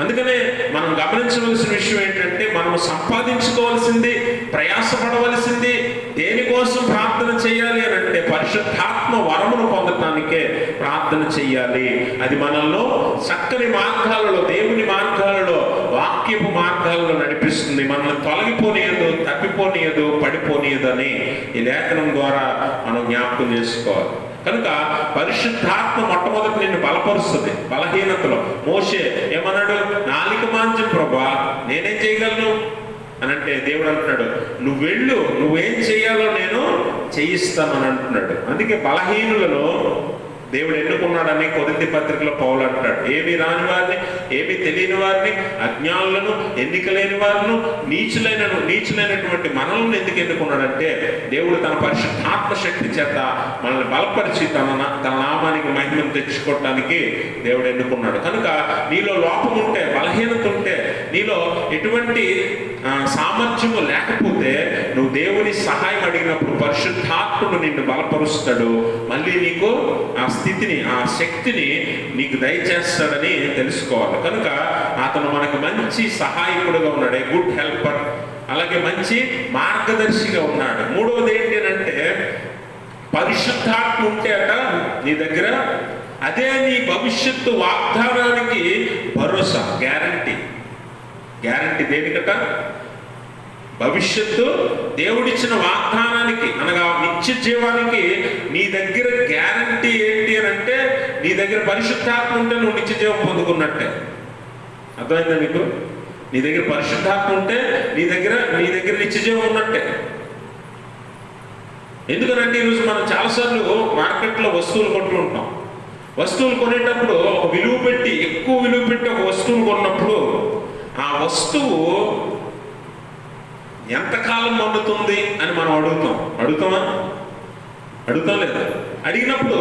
అందుకనే మనం గమనించవలసిన విషయం ఏంటంటే మనము సంపాదించుకోవాల్సింది, ప్రయాసపడవలసింది దేనికోసం ప్రార్థన చేయాలి అని అంటే పరిశుద్ధాత్మ వరమును పొందటానికే ప్రార్థన చెయ్యాలి. అది మనల్ని చక్కని మార్గాలలో, దేవుని మార్గాలలో, వాక్యపు మార్గాలలో నడిపిస్తుంది. మనల్ని తొలగిపోనీయదు, తప్పిపోనీయదు, పడిపోనీయదు అని ఈ లేఖనం ద్వారా మనం జ్ఞాపకం చేసుకోవాలి. కనుక పరిశుద్ధాత్మ మొట్టమొదటి నిన్ను బలపరుస్తుంది బలహీనతలో. మోషే ఏమన్నాడు? నాలిక మాంద్యం ప్రభా, నేనేం చేయగలను అని అంటే దేవుడు అంటున్నాడు, నువ్వు వెళ్ళు, నువ్వేం చేయాలో నేను చేయిస్తానని అంటున్నాడు. అందుకే బలహీనులను దేవుడు ఎన్నుకున్నాడని కొరింథీ పత్రికలో పౌలు అంటాడు. ఏమి రాని వారిని, ఏమి తెలియని వారిని, అజ్ఞానులను, ఎన్నిక లేని వారిని, నీచులైనటువంటి మనల్ని ఎందుకు ఎన్నుకున్నాడంటే దేవుడు తన పరిశుద్ధాత్మ శక్తి చేత మనల్ని బలపరిచి తన నామానికి మహిమను తెచ్చుకోవటానికి దేవుడు ఎన్నుకున్నాడు. కనుక నీలో లోపం ఉంటే, బలహీనత ఉంటే, నీలో ఎటువంటి సామర్థ్యము లేకపోతే నువ్వు దేవుని సహాయం అడిగినప్పుడు పరిశుద్ధాత్ముడు నిన్ను బలపరుస్తాడు. మళ్ళీ నీకు ఆ స్థితిని, ఆ శక్తిని నీకు దయచేస్తాడని తెలుసుకోవాలి. కనుక అతను మనకు మంచి సహాయకుడుగా ఉన్నాడు. ఏ గుడ్ హెల్పర్ అలాగే మంచి మార్గదర్శిగా ఉన్నాడు. మూడవది ఏంటి అంటే పరిశుద్ధాత్మ ఉంటే అట నీ దగ్గర, అదే నీ భవిష్యత్తు వాగ్దానానికి భరోసా, గ్యారంటీ. గ్యారంటీ దేనికట? భవిష్యత్తు దేవుడిచ్చిన వాగ్దానానికి అనగా నిత్య జీవానికి నీ దగ్గర గ్యారంటీ ఏంటి అని అంటే నీ దగ్గర పరిశుద్ధాత్మ ఉంటే నువ్వు నిత్య జీవం పొందుకున్నట్టే. అర్థమైందా మీకు? నీ దగ్గర పరిశుద్ధాత్మ ఉంటే నీ దగ్గర నిత్య జీవం ఉన్నట్టే. ఎందుకనంటే ఈరోజు మనం చాలాసార్లు మార్కెట్లో వస్తువులు కొంటూ ఉంటాం. వస్తువులు కొనేటప్పుడు ఒక విలువ పెట్టి, ఎక్కువ విలువ పెట్టి ఒక వస్తువును కొన్నప్పుడు ఆ వస్తువు ఎంతకాలం మన్నుతుంది అని మనం అడుగుతామా? అడుగుతాం లేదా? అడిగినప్పుడు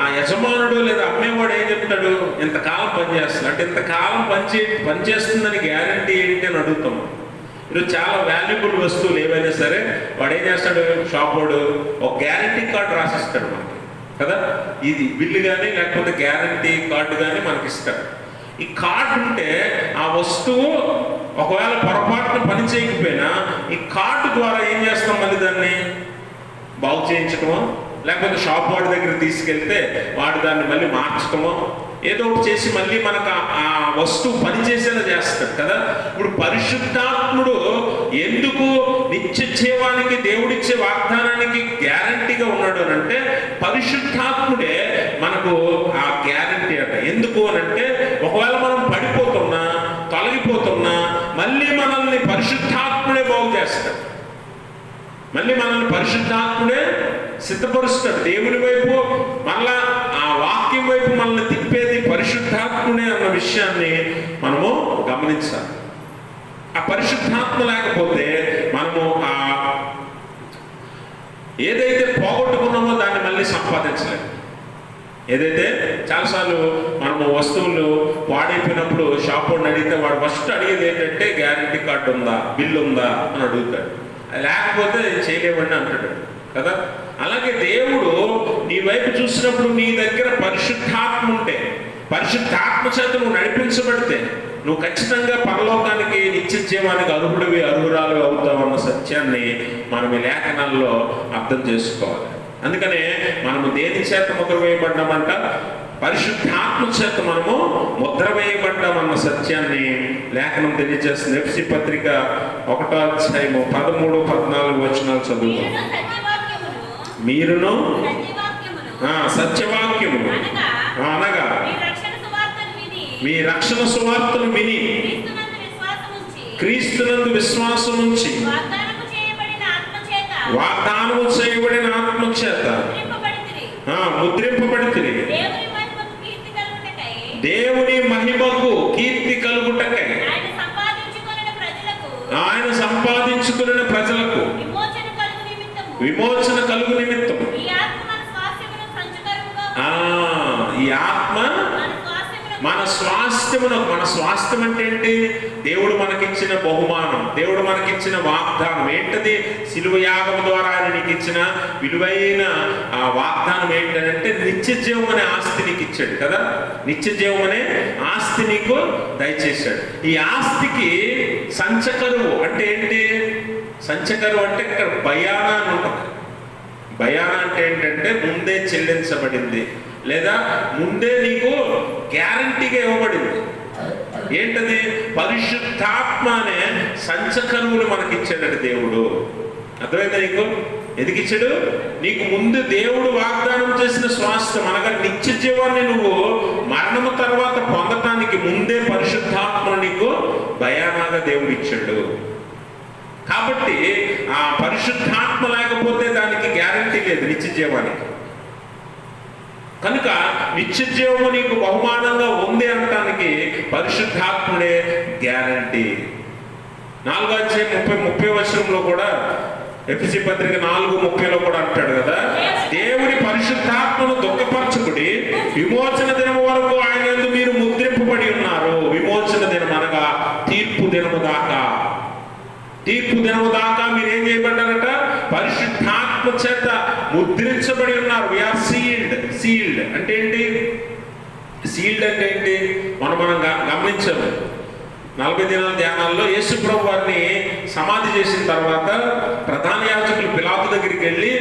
ఆ యజమానుడు లేదా అమ్మేవాడు ఏం చెప్తాడు? ఇంతకాలం పనిచేస్తుంది అంటే ఇంతకాలం పనిచేస్తుందని గ్యారంటీ ఏంటి అని అడుగుతాం. ఈరోజు చాలా వాల్యుబుల్ వస్తువులు ఏవైనా సరే వాడు ఏం చేస్తాడు? షాప్ వాడు ఒక గ్యారంటీ కార్డు రాసిస్తాడు మనకి కదా. ఇది బిల్లు కానీ లేకపోతే గ్యారంటీ కార్డు కానీ మనకి ఇస్తాడు. ఈ కార్డు ఉంటే ఆ వస్తువు ఒకవేళ పొరపాటున పని చేయకపోయినా ఈ కార్డు ద్వారా ఏం చేస్తాం? మళ్ళీ దాన్ని బాగు చేయించడమో లేకపోతే షాప్ వాడి దగ్గర తీసుకెళ్తే వాడు దాన్ని మళ్ళీ మార్చడమో ఏదో ఒకటి చేసి మళ్ళీ మనకు ఆ వస్తువు పనిచేసేలా చేస్తాడు కదా. ఇప్పుడు పరిశుద్ధాత్ముడు ఎందుకు నిత్య జీవానికి దేవుడిచ్చే వాగ్దానానికి గ్యారంటీగా ఉన్నాడు అని అంటే పరిశుద్ధాత్ముడే మనకు ఆ గ్యారంటీ అట. ఎందుకు అని అంటే ఒకవేళ మనం పడిపోతున్నా, తొలగిపోతున్నా మళ్ళీ మనల్ని పరిశుద్ధాత్ముడే బాగు చేస్తాడు. మళ్ళీ మనల్ని పరిశుద్ధాత్ముడే సిద్ధపరుస్తాడు. దేవుని వైపు మళ్ళా ఆ వాక్యం వైపు మనల్ని తిప్పేది పరిశుద్ధాత్ముడే అన్న విషయాన్ని మనము గమనించాలి. ఆ పరిశుద్ధాత్మ లేకపోతే మనము ఆ ఏదైతే పోగొట్టుకున్నామో దాన్ని మళ్ళీ సంపాదించలేము. ఏదైతే చాలాసార్లు మనము వస్తువులు వాడైపోయినప్పుడు షాప్ వాడిని అడిగితే వాడు ఫస్ట్ అడిగేది ఏంటంటే గ్యారంటీ కార్డు ఉందా, బిల్లు ఉందా అని అడుగుతాడు. లేకపోతే చేయలేమండి అంటాడు కదా. అలాగే దేవుడు నీ వైపు చూసినప్పుడు నీ దగ్గర పరిశుద్ధాత్మ ఉంటే, పరిశుద్ధాత్మ చేత నువ్వు నడిపించబడితే నువ్వు ఖచ్చితంగా పరలోకానికి నిత్య జీవానికి అర్హురాలు అవుతావన్న సత్యాన్ని మనం ఈ లేఖనాల్లో అర్థం చేసుకోవాలి. అందుకనే మనము దేని చేత ముద్ర వేయబడ్డామంట? పరిశుద్ధాత్మ చేత మనము ముద్ర వేయబడ్డామన్న సత్యాన్ని లేఖనం తెలియజేస్తుంది. ఎఫెసీ పత్రిక 1వ అధ్యాయము 13, 14 వచనాలు చదువుతాం. మీరును సత్యవాక్యము అనగా మీ రక్షణ సువార్తను విని క్రీస్తునందు విశ్వాసం ఉంచి వాగ్దానము చేయబడిన ఆత్మ చేత ముద్రింపబడితిరి, దేవుని మహిమకు కీర్తి కలుగుటకై ఆయన సంపాదించుకున్న ప్రజలకు విమోచన కలుగు నిమిత్తం ఈ ఆత్మ మన స్వాస్థ్యమును, మన స్వాస్థ్యం అంటే ఏంటి? దేవుడు మనకిచ్చిన బహుమానం, దేవుడు మనకిచ్చిన వాగ్దానం ఏంటది? శిలువ యాగం ద్వారా ఆయన నీకు ఇచ్చిన విలువైన ఆ వాగ్దానం ఏంటంటే నిత్య జీవం అనే ఆస్తి నీకు ఇచ్చాడు కదా. నిత్య జీవం అనే ఆస్తి నీకు దయచేశాడు. ఈ ఆస్తికి సంచకరువు అంటే ఏంటి? సంచకరువు అంటే ఇక్కడ బయానా అని ఉంటుంది. బయానా అంటే ఏంటంటే ముందే చెల్లించబడింది లేదా ముందే నీకు గ్యారంటీగా ఇవ్వబడింది. ఏంటది? పరిశుద్ధాత్మ అనే సంచకరువులు మనకిచ్చాడు దేవుడు. అర్థమైందా నీకు? ఎందుకు ఇచ్చాడు? నీకు ముందు దేవుడు వాగ్దానం చేసిన స్వాస్థ్యం అనగా నిత్య జీవాన్ని నువ్వు మరణము తర్వాత పొందటానికి ముందే పరిశుద్ధాత్మను నీకు బయానాగా దేవుడు ఇచ్చాడు. కాబట్టి ఆ పరిశుద్ధాత్మ లేకపోతే దానికి గ్యారంటీ లేదు నిత్య జీవానికి. కనుక నిత్య జీవము నీకు బహుమానంగా ఉంది అనటానికి పరిశుద్ధాత్ముడే గ్యారంటీ. 4వ అధ్యాయం 30 వచనంలో కూడా ఎఫెసీ పత్రిక 4:30లో కూడా అంటాడు కదా, దేవుని పరిశుద్ధాత్మను దుఃఖపరచుకుడి, విమోచన దినము వరకు ఆయన యందు మీరు ముద్రింపబడి ఉన్నారు. విమోచన దినం అనగా తీర్పు దినము దాకా. తీర్పు దినము దాకా మీరు ఏం చేయబడ్డారట? పరిశుద్ధాత్మ చేత ముద్రించబడి ఉన్నారు. We are sealed. సీల్డ్ అంటే ఏంటి? సీల్డ్ అంటే ఏంటి? మనం గమనించాము. 40 దినాల ధ్యానాల్లో యేసు ప్రభు వారిని సమాధి చేసిన తర్వాత ప్రధాన యాజకులు పిలాతు దగ్గరికి వెళ్ళి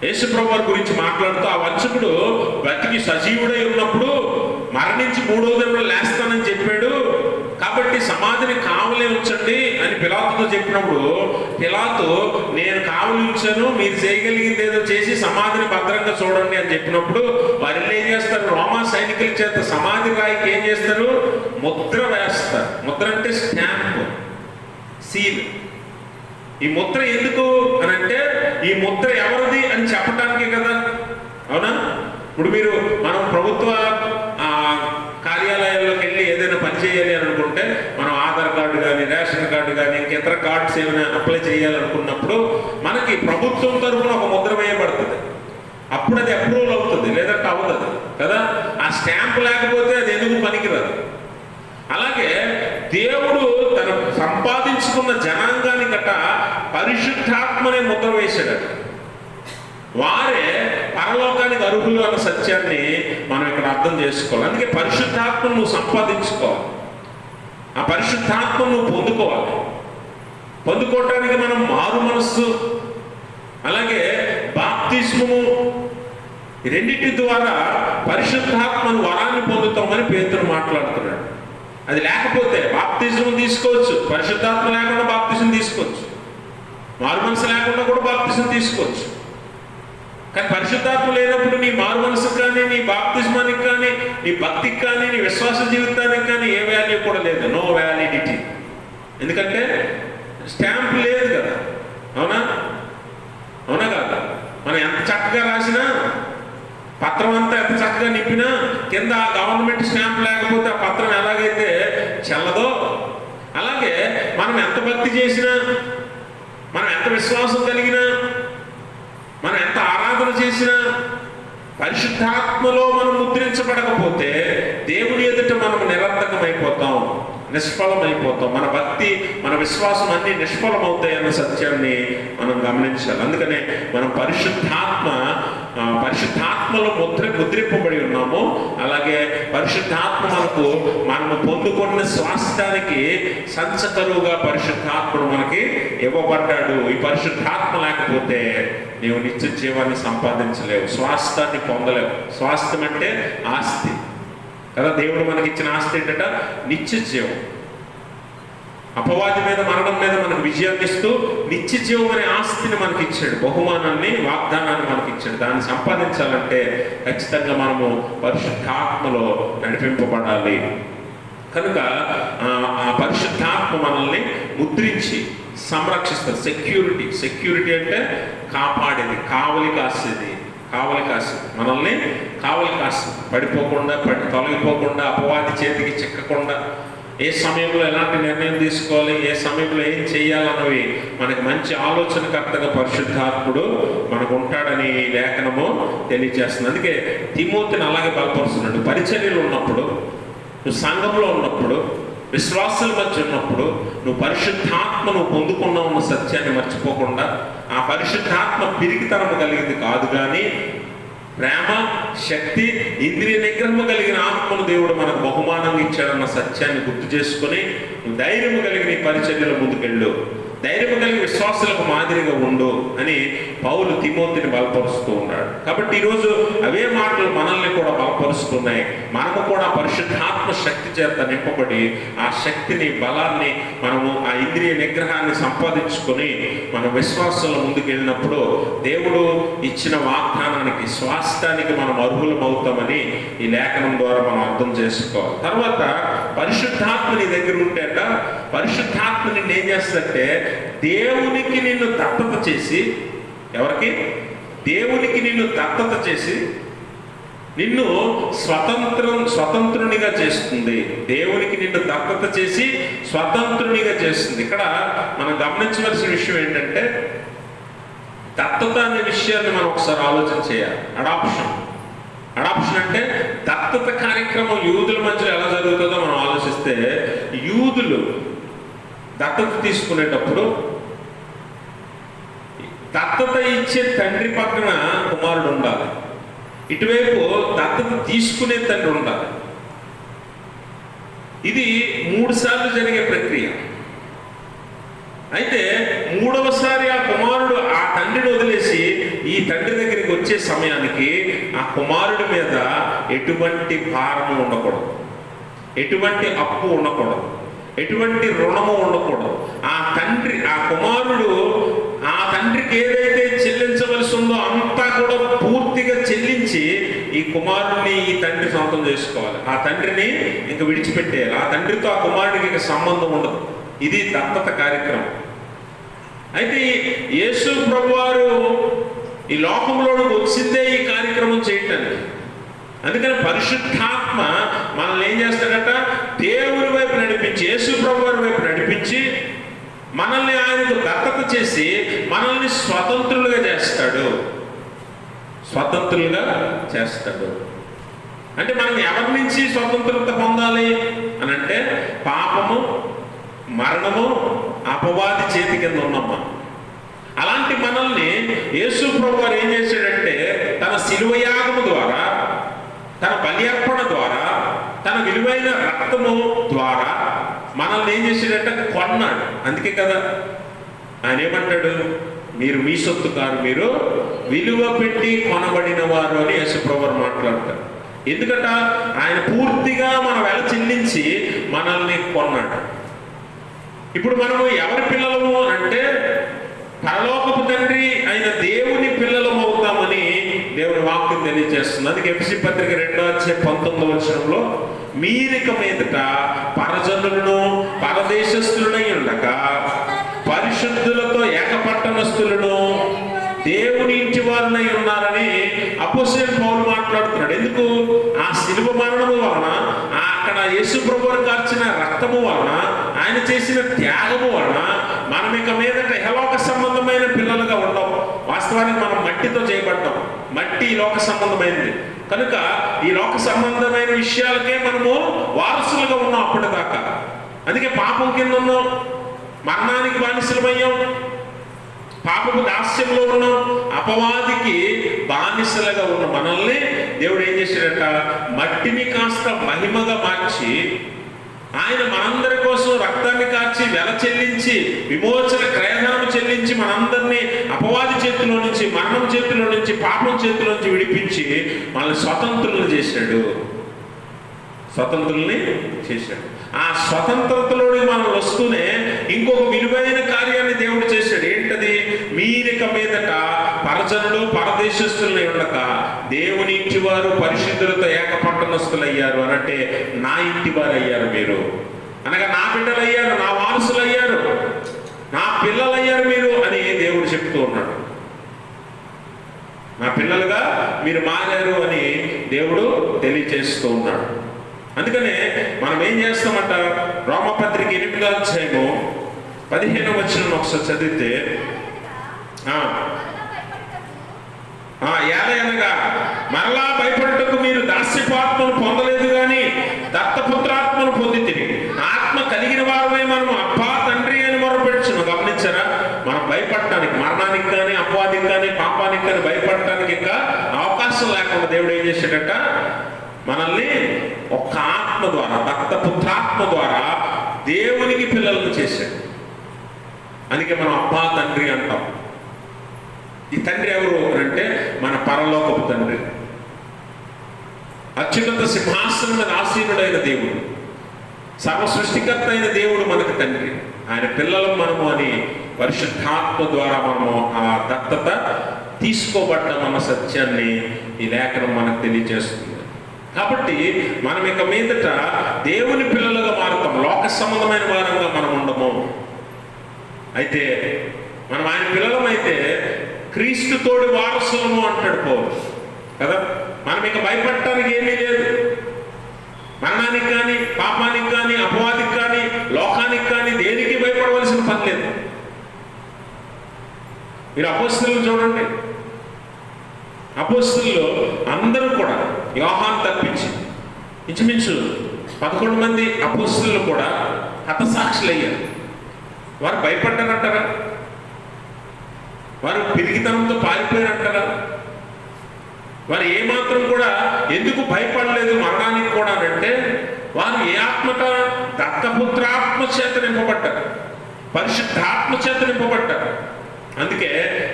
యేసు ప్రభు వారి గురించి మాట్లాడుతూ, ఆ వంచకుడు బ్రతికి సజీవుడై ఉన్నప్పుడు మరణించి 3వ దినంలో లేస్తానని చెప్పాడు, కాబట్టి సమాధిని కావలి ఉంచండి అని పిలాతుతో చెప్పినప్పుడు, పిలాతు నేను కావలి ఉంచాను, మీరు చేయగలిగింది ఏదో చేసి సమాధిని భద్రంగా చూడండి అని చెప్పినప్పుడు వారు ఏం చేస్తారు, రోమా సైనికుల చేత సమాధి రాయికి ఏం చేస్తారు, ముద్ర వేస్తారు. ముద్ర అంటే స్టాంప్, సీల్. ఈ ముద్ర ఎందుకు అని అంటే, ఈ ముద్ర ఎవరిది అని చెప్పడానికే కదా, అవునా? ఇప్పుడు మనం ప్రభుత్వ కార్యాలయాల్లోకి వెళ్ళి ఏదైనా పని చేయాలి అని అనుకుంటే, మనం ఆధార్ కార్డు కానీ రేషన్ కార్డు కానీ ఇంకేతర కార్డ్స్ ఏమైనా అప్లై చేయాలనుకున్నప్పుడు మనకి ప్రభుత్వం తరఫున ఒక ముద్ర వేయబడుతుంది. అప్పుడు అది అప్రూవల్ అవుతుంది, లేదంటే అవుతుంది కదా. ఆ స్టాంప్ లేకపోతే అది ఎందుకు పనికిరాదు. అలాగే దేవుడు తన సంపాదించుకున్న జనాంగాన్ని గట్ట పరిశుద్ధాత్మనే ముద్ర వేశాడు. వారే పరలోకానికి అర్హులు అన్న సత్యాన్ని మనం ఇక్కడ అర్థం చేసుకోవాలి. అందుకే పరిశుద్ధాత్మను నువ్వు సంపాదించుకోవాలి, ఆ పరిశుద్ధాత్మను నువ్వు పొందుకోవాలి. పొందుకోవటానికి మనం మారు మనస్సు, అలాగే బాప్తిస్మము, రెండింటి ద్వారా పరిశుద్ధాత్మను వరాన్ని పొందుతామని పేతురు మాట్లాడుతున్నాడు. అది లేకపోతే బాప్తిజం తీసుకోవచ్చు, పరిశుద్ధాత్మ లేకుండా బాప్తిజం తీసుకోవచ్చు, మారు మనసు లేకుండా కూడా బాప్తిజం తీసుకోవచ్చు. కానీ పరిశుద్ధాత్మ లేనప్పుడు నీ మారు మనసుకు కానీ, నీ బాప్తిజమానికి కానీ, నీ భక్తికి కానీ, నీ విశ్వాస జీవితానికి కానీ ఏ వాల్యూ కూడా లేదు, నో వ్యాలిడిటీ. ఎందుకంటే స్టాంప్ లేదు కదా, అవునా? అవునా కాదా? మనం ఎంత చక్కగా రాసినా, పత్రం అంతా ఎంత చక్కగా నింపినా, కింద గవర్నమెంట్ స్టాంప్ లేకపోతే ఆ పత్రం ఎలాగైతే చెల్లదో, అలాగే మనం ఎంత భక్తి చేసినా, మనం ఎంత విశ్వాసం కలిగినా, మనం ఎంత ఆరాధన చేసినా, పరిశుద్ధాత్మలో మనం ముద్రించబడకపోతే దేవుని ఎదుట మనం నిరర్థకమైపోతాం, నిష్ఫలమైపోతాం. మన భక్తి, మన విశ్వాసం అన్ని నిష్ఫలమవుతాయన్న సత్యాన్ని మనం గమనించాలి. అందుకనే మనం పరిశుద్ధాత్మలో ముద్రింపబడి ఉన్నాము. అలాగే పరిశుద్ధాత్మ మనము పొందుకున్న స్వాస్థ్యానికి సంచకరువుగా పరిశుద్ధాత్మను మనకి ఇవ్వబడ్డాడు. ఈ పరిశుద్ధాత్మ లేకపోతే నీవు నిత్య జీవాన్ని సంపాదించలేవు, స్వాస్థ్యాన్ని పొందలేవు. స్వాస్థ్యం అంటే ఆస్తి కదా. దేవుడు మనకి ఇచ్చిన ఆస్తి ఏంటంట, నిత్య జీవం. అపవాది మీద, మరణం మీద మనకు విజయాన్ని ఇస్తూ నిత్య జీవం అనే ఆస్తిని మనకి ఇచ్చాడు, బహుమానాన్ని, వాగ్దానాన్ని మనకి ఇచ్చాడు. దాన్ని సంపాదించాలంటే ఖచ్చితంగా మనము పరిశుద్ధాత్మలో నడిపింపబడాలి. కనుక ఆ పరిశుద్ధాత్మ మనల్ని ముద్రించి సంరక్షిస్తుంది. సెక్యూరిటీ అంటే కాపాడేది, కావలి కాసేది, మనల్ని కావలి కాస్తుంది. పడిపోకుండా, తొలగిపోకుండా, అపవాది చేతికి చిక్కకుండా, ఏ సమయంలో ఎలాంటి నిర్ణయం తీసుకోవాలి, ఏ సమయంలో ఏం చేయాలన్నవి మనకి మంచి ఆలోచనకర్తగా పరిశుద్ధాత్ముడు మనకు ఉంటాడని లేఖనము తెలియజేస్తుంది. అందుకే తిమోతిని అలాగే బలపరుస్తున్నాడు. పరిచర్యలు ఉన్నప్పుడు, నువ్వు సంఘంలో ఉన్నప్పుడు, విశ్వాసుల మధ్య ఉన్నప్పుడు నువ్వు పరిశుద్ధాత్మను పొందుకున్నావు ఉన్న సత్యాన్ని మర్చిపోకుండా, ఆ పరిశుద్ధాత్మ పిరికితనము కలిగింది కాదు, కానీ ప్రేమ, శక్తి, ఇంద్రియ నిగ్రహము కలిగిన ఆత్మను దేవుడు మనకు బహుమానంగా ఇచ్చాడన్న సత్యాన్ని గుర్తు చేసుకుని నువ్వు ధైర్యము కలిగి నీ పరిచర్యలో ముందుకెళ్ళు, ధైర్యము కలిగి విశ్వాసులకు మాదిరిగా ఉండు అని పౌలు తిమోతిని బలపరుస్తూ ఉన్నాడు. కాబట్టి ఈరోజు అవే మాటలు మనల్ని కూడా బలపరుస్తున్నాయి. మనము కూడా పరిశుద్ధాత్మ శక్తి చేత నింపబడి ఆ శక్తిని, బలాన్ని, మనము ఆ ఇంద్రియ నిగ్రహాన్ని సంపాదించుకొని మన విశ్వాసంలో ముందుకు వెళ్ళినప్పుడు దేవుడు ఇచ్చిన వాగ్దానానికి, స్వాస్థ్యానికి మనం అర్హులం అవుతామని ఈ లేఖనం ద్వారా మనం అర్థం చేసుకోవాలి. తర్వాత పరిశుద్ధాత్మ నీ దగ్గర ఉంటేట, పరిశుద్ధాత్మ నిన్ను ఏం చేస్తుందంటే దేవునికి నిన్ను దత్తత చేసి, ఎవరికి? దేవునికి నిన్ను దత్తత చేసి నిన్ను స్వతంత్రునిగా చేస్తుంది. దేవునికి నిన్ను దత్తత చేసి స్వతంత్రునిగా చేస్తుంది. ఇక్కడ మనం గమనించవలసిన విషయం ఏంటంటే, దత్తత అనే విషయాన్ని మనం ఒకసారి ఆలోచన చేయాలి. అడాప్షన్ అంటే దత్తత కార్యక్రమం యూదుల మధ్యలో ఎలా జరుగుతుందో మనం ఆలోచిస్తే, యూదులు దత్తత తీసుకునేటప్పుడు దత్తత ఇచ్చే తండ్రి పక్కన కుమారుడు ఉండాలి, ఇటువైపు దత్తత తీసుకునే తండ్రి ఉండాలి. ఇది 3 సార్లు జరిగే ప్రక్రియ. అయితే 3వసారి ఆ కుమారుడు ఆ తండ్రిని వదిలేసి ఈ తండ్రి దగ్గరికి వచ్చే సమయానికి ఆ కుమారుడి మీద ఎటువంటి భారము ఉండకూడదు, ఎటువంటి అప్పు ఉండకూడదు, ఎటువంటి రుణము ఉండకూడదు. ఆ కుమారుడు ఆ తండ్రికి ఏదైతే చెల్లించవలసి ఉందో అంతా కూడా పూర్తిగా చెల్లించి ఈ కుమారుడిని ఈ తండ్రి సొంతం చేసుకోవాలి. ఆ తండ్రిని ఇంక విడిచిపెట్టేయాలి. ఆ తండ్రితో ఆ కుమారుడికి ఇంక సంబంధం ఉండదు. ఇది దత్తత కార్యక్రమం. అయితే యేసు ప్రభువారు ఈ లోకంలోకి వచ్చిందే ఈ కార్యక్రమం చేయటానికి. అందుకని పరిశుద్ధాత్మ మనల్ని ఏం చేస్తాడట, దేవుని వైపు నడిపించి, యేసు ప్రభువారి వైపు నడిపించి మనల్ని ఆయనకు దత్తత చేసి మనల్ని స్వతంత్రులుగా చేస్తాడు. స్వతంత్రులుగా చేస్తాడు అంటే మనం ఎవరి నుంచి స్వతంత్రత పొందాలి అని అంటే, పాపము, మరణము, అపవాది చేతి కింద ఉన్నమ్మా. అలాంటి మనల్ని యేసు ప్రభువారు ఏం చేశాడంటే తన శిలువ యాగము ద్వారా, తన బలి అర్పణ ద్వారా, తన విలువైన రక్తము ద్వారా మనల్ని ఏం చేశాడంటే కొన్నాడు. అందుకే కదా ఆయన ఏమంటాడు, మీరు మీ సొత్తు కారు, మీరు విలువ పెట్టి కొనబడిన వారు అని యేసు ప్రభువారు మాట్లాడతారు. ఎందుకంట ఆయన పూర్తిగా మన వెల చెల్లించి మనల్ని కొన్నాడు. ఇప్పుడు మనము ఎవరి పిల్లలము అంటే పరలోకపు తండ్రి అయిన దేవుని పిల్లలం అవుతామని దేవుని వాక్యం తెలియజేస్తుంది. అందుకే ఎఫెసీ పత్రిక 2:19 మీరిక మీదట పరజనులను పరదేశస్థులై ఉండక పరిశుద్ధులతో ఏకపట్టణస్థులను దేవుని ఇంటి వారినై ఉన్నారని అపోస్తలుడైన పౌలు మాట్లాడుతున్నాడు. ఎందుకు? ఆ శిలువ మరణము వలన, అక్కడ యేసు ప్రభువు కార్చిన రక్తము వలన, ఆయన చేసిన త్యాగము వలన మనం ఇక మీదట ఇహలోక సంబంధమైన పిల్లలుగా ఉండవు. వాస్తవానికి మనం మట్టితో చేయబడ్డాం. మట్టి ఈ లోక సంబంధమైనది కనుక ఈ లోక సంబంధమైన విషయాలకే మనము వారసులుగా ఉన్నాం అప్పటిదాకా. అందుకే పాపం కింద ఉన్నాం, మరణానికి బానిసలమయ్యాం, పాపపు దాస్యంలో ఉన్నాం, అపవాదికి బానిసలుగా ఉన్న మనల్ని దేవుడు ఏం చేశాడట, మట్టిని కాస్త మహిమగా మార్చి ఆయన మనందరి కోసం రక్తాన్ని కార్చి వెల చెల్లించి విమోచన క్రయధనం చెల్లించి మనందరినీ అపవాది చేతిలో నుంచి, మరణం చేతిలో నుంచి, పాపం చేతిలో నుంచి విడిపించి మనల్ని స్వతంత్రులను చేశాడు. స్వతంత్రుల్ని చేశాడు. ఆ స్వతంత్రతలోని మనం వస్తూనే ఇంకొక విలువైన కార్యాన్ని దేవుడు చేశాడు. ఏంటది? మీరిక మీదట పరజనులు పరదేశస్తులై ఉండక దేవుని ఇంటి వారు పరిశుద్ధులతో ఏకపట్టణస్తులు అయ్యారు. అనంటే నా ఇంటి వారు అయ్యారు మీరు, అనగా నా బిడ్డలు అయ్యారు, నా వారసులు అయ్యారు, నా పిల్లలు అయ్యారు మీరు అని దేవుడు చెప్తూ ఉన్నాడు. నా పిల్లలుగా మీరు మారారు అని దేవుడు తెలియజేస్తూ ఉన్నాడు. అందుకనే మనం ఏం చేస్తామంట, రోమపత్రిక 8:15 ఒకసారి చదివితే, ఏలయనగా మరలా భయపడటకు మీరు దాస్యపాత్మను పొందలేదు కానీ దత్తపుత్రాత్మను పొందితిరి. ఆత్మ కలిగిన వారమై మనం అబ్బా తండ్రి అని మొరపెట్టుచున్నాం. గమనించారా? మనం భయపడటానికి, మరణానికి కానీ అపవాదికి కానీ పాపానికి కానీ భయపడటానికి ఇంకా అవకాశం లేకుండా దేవుడు ఏం చేశాడట, మనల్ని ఒక్క ఆత్మ ద్వారా, దత్తపుత్రాత్మ ద్వారా దేవునికి పిల్లలను చేశాడు. అందుకే మనం అబ్బా తండ్రి అంటాం. ఈ తండ్రి ఎవరు అంటే మన పరలోకపు తండ్రి, అత్యున్నత సింహాసనం మీద ఆసీనుడైన దేవుడు, సర్వ సృష్టికర్త అయిన దేవుడు మనకు తండ్రి. ఆయన పిల్లలు మనము అని పరిశుద్ధాత్మ ద్వారా మనము ఆ దత్తత తీసుకోబడ్డామన్న సత్యాన్ని ఈ లేఖనం మనకు తెలియజేస్తుంది. కాబట్టి మనం ఇక మీదట దేవుని పిల్లలుగా మారుతాం. లోక సంబంధమైన వారంగా మనం ఉండము. అయితే మనం ఆయన పిల్లలమైతే క్రీస్తు తోడి వారసులము అంటాడు పౌలు కదా. మనం ఇక భయపడటానికి ఏమీ లేదు. మరణానికి కానీ, పాపానికి కానీ, అపవాదికి కానీ, లోకానికి కానీ దేనికి భయపడవలసిన పని లేదు. మీరు అపోస్తలులను చూడండి. అపోస్తలులు అందరూ కూడా, యోహాను తప్పించి ఇంచుమించు 11 మంది అపోస్తలులు కూడా హతసాక్షులయ్యారు. వారు భయపడ్డారంటారా? వారు పిరిగితనంతో పారిపోయారంటారా? వారు ఏమాత్రం కూడా ఎందుకు భయపడలేదు మరణానికి కూడా అంటే వారు ఏ ఆత్మట? దత్తపుత్రాత్మ చేత నింపబడ్డారు, పరిశుద్ధాత్మ చేత నింపబడ్డారు. అందుకే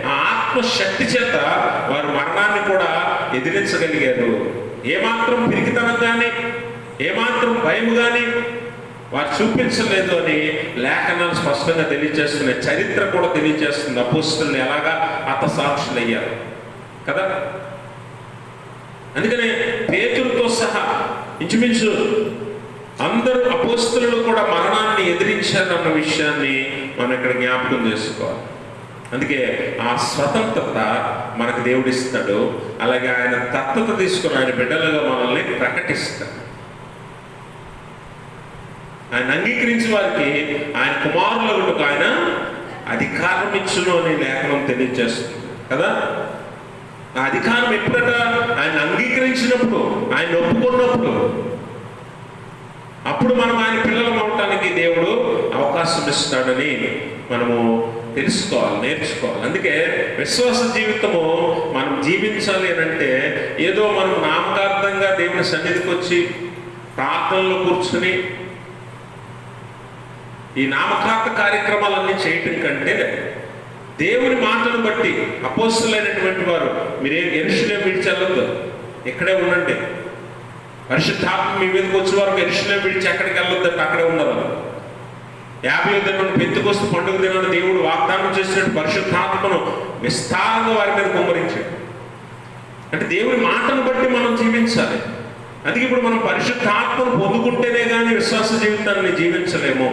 ఆ ఆత్మశక్తి చేత వారు మరణాన్ని కూడా ఎదిరించగలిగారు. ఏమాత్రం పిరికితనం కానీ, ఏమాత్రం భయం కానీ వారు చూపించలేదు అని లేఖనాలు స్పష్టంగా తెలియజేస్తున్నాయి. చరిత్ర కూడా తెలియజేస్తుంది. అపోస్తలులు ఎలాగా హతసాక్షులయ్యారు కదా. అందుకనే పేతురుతో సహా ఇంచుమించు అందరూ అపోస్తలులు కూడా మరణాన్ని ఎదిరించారన్న విషయాన్ని మనం ఇక్కడ జ్ఞాపకం చేసుకోవాలి. అందుకే ఆ స్వతంత్రత మనకు దేవుడు ఇస్తాడు. అలాగే ఆయన తత్వత తీసుకుని ఆయన బిడ్డలుగా మనల్ని ప్రకటిస్తాడు. ఆయన అంగీకరించి వారికి ఆయన కుమారులకు ఆయన అధికారం ఇచ్చును అని లేఖనం తెలియజేస్తుంది కదా. ఆ అధికారం ఎప్పుడట? ఆయన అంగీకరించినప్పుడు, ఆయన ఒప్పుకున్నప్పుడు, అప్పుడు మనం ఆయన పిల్లలు అవటానికి దేవుడు అవకాశం ఇస్తాడని మనము తెలుసుకోవాలి, నేర్చుకోవాలి. అందుకే విశ్వాస జీవితము మనం జీవించాలి అని అంటే ఏదో మనం నామకార్థంగా దేవుని సన్నిధికి వచ్చి ప్రార్థనలో కూర్చుని ఈ నామకార్థ కార్యక్రమాలన్నీ చేయటం కంటే దేవుని మాటను బట్టి అపోస్తలులైనటువంటి వారు మీరే యెరూషలేము విడిచెళ్ళొద్దు, ఇక్కడే ఉండండి. పరిశుద్ధాత్మ మీ మీదకి వచ్చే వరకు యెరూషలేము విడిచి ఎక్కడికి వెళ్ళొద్దంటే అక్కడే ఉన్నారు. 50వ దినం పెంతెకొస్తు పండుగ దినాన్ని దేవుడు వాగ్దానం చేసినట్టు పరిశుద్ధాత్మను విస్తారంగా వారి మీద కుమ్మరించాడు. అంటే దేవుని మాటను బట్టి మనం జీవించాలి. అందుకే ఇప్పుడు మనం పరిశుద్ధాత్మను పొందుకుంటేనే కానీ విశ్వాస జీవితాన్ని జీవించలేము.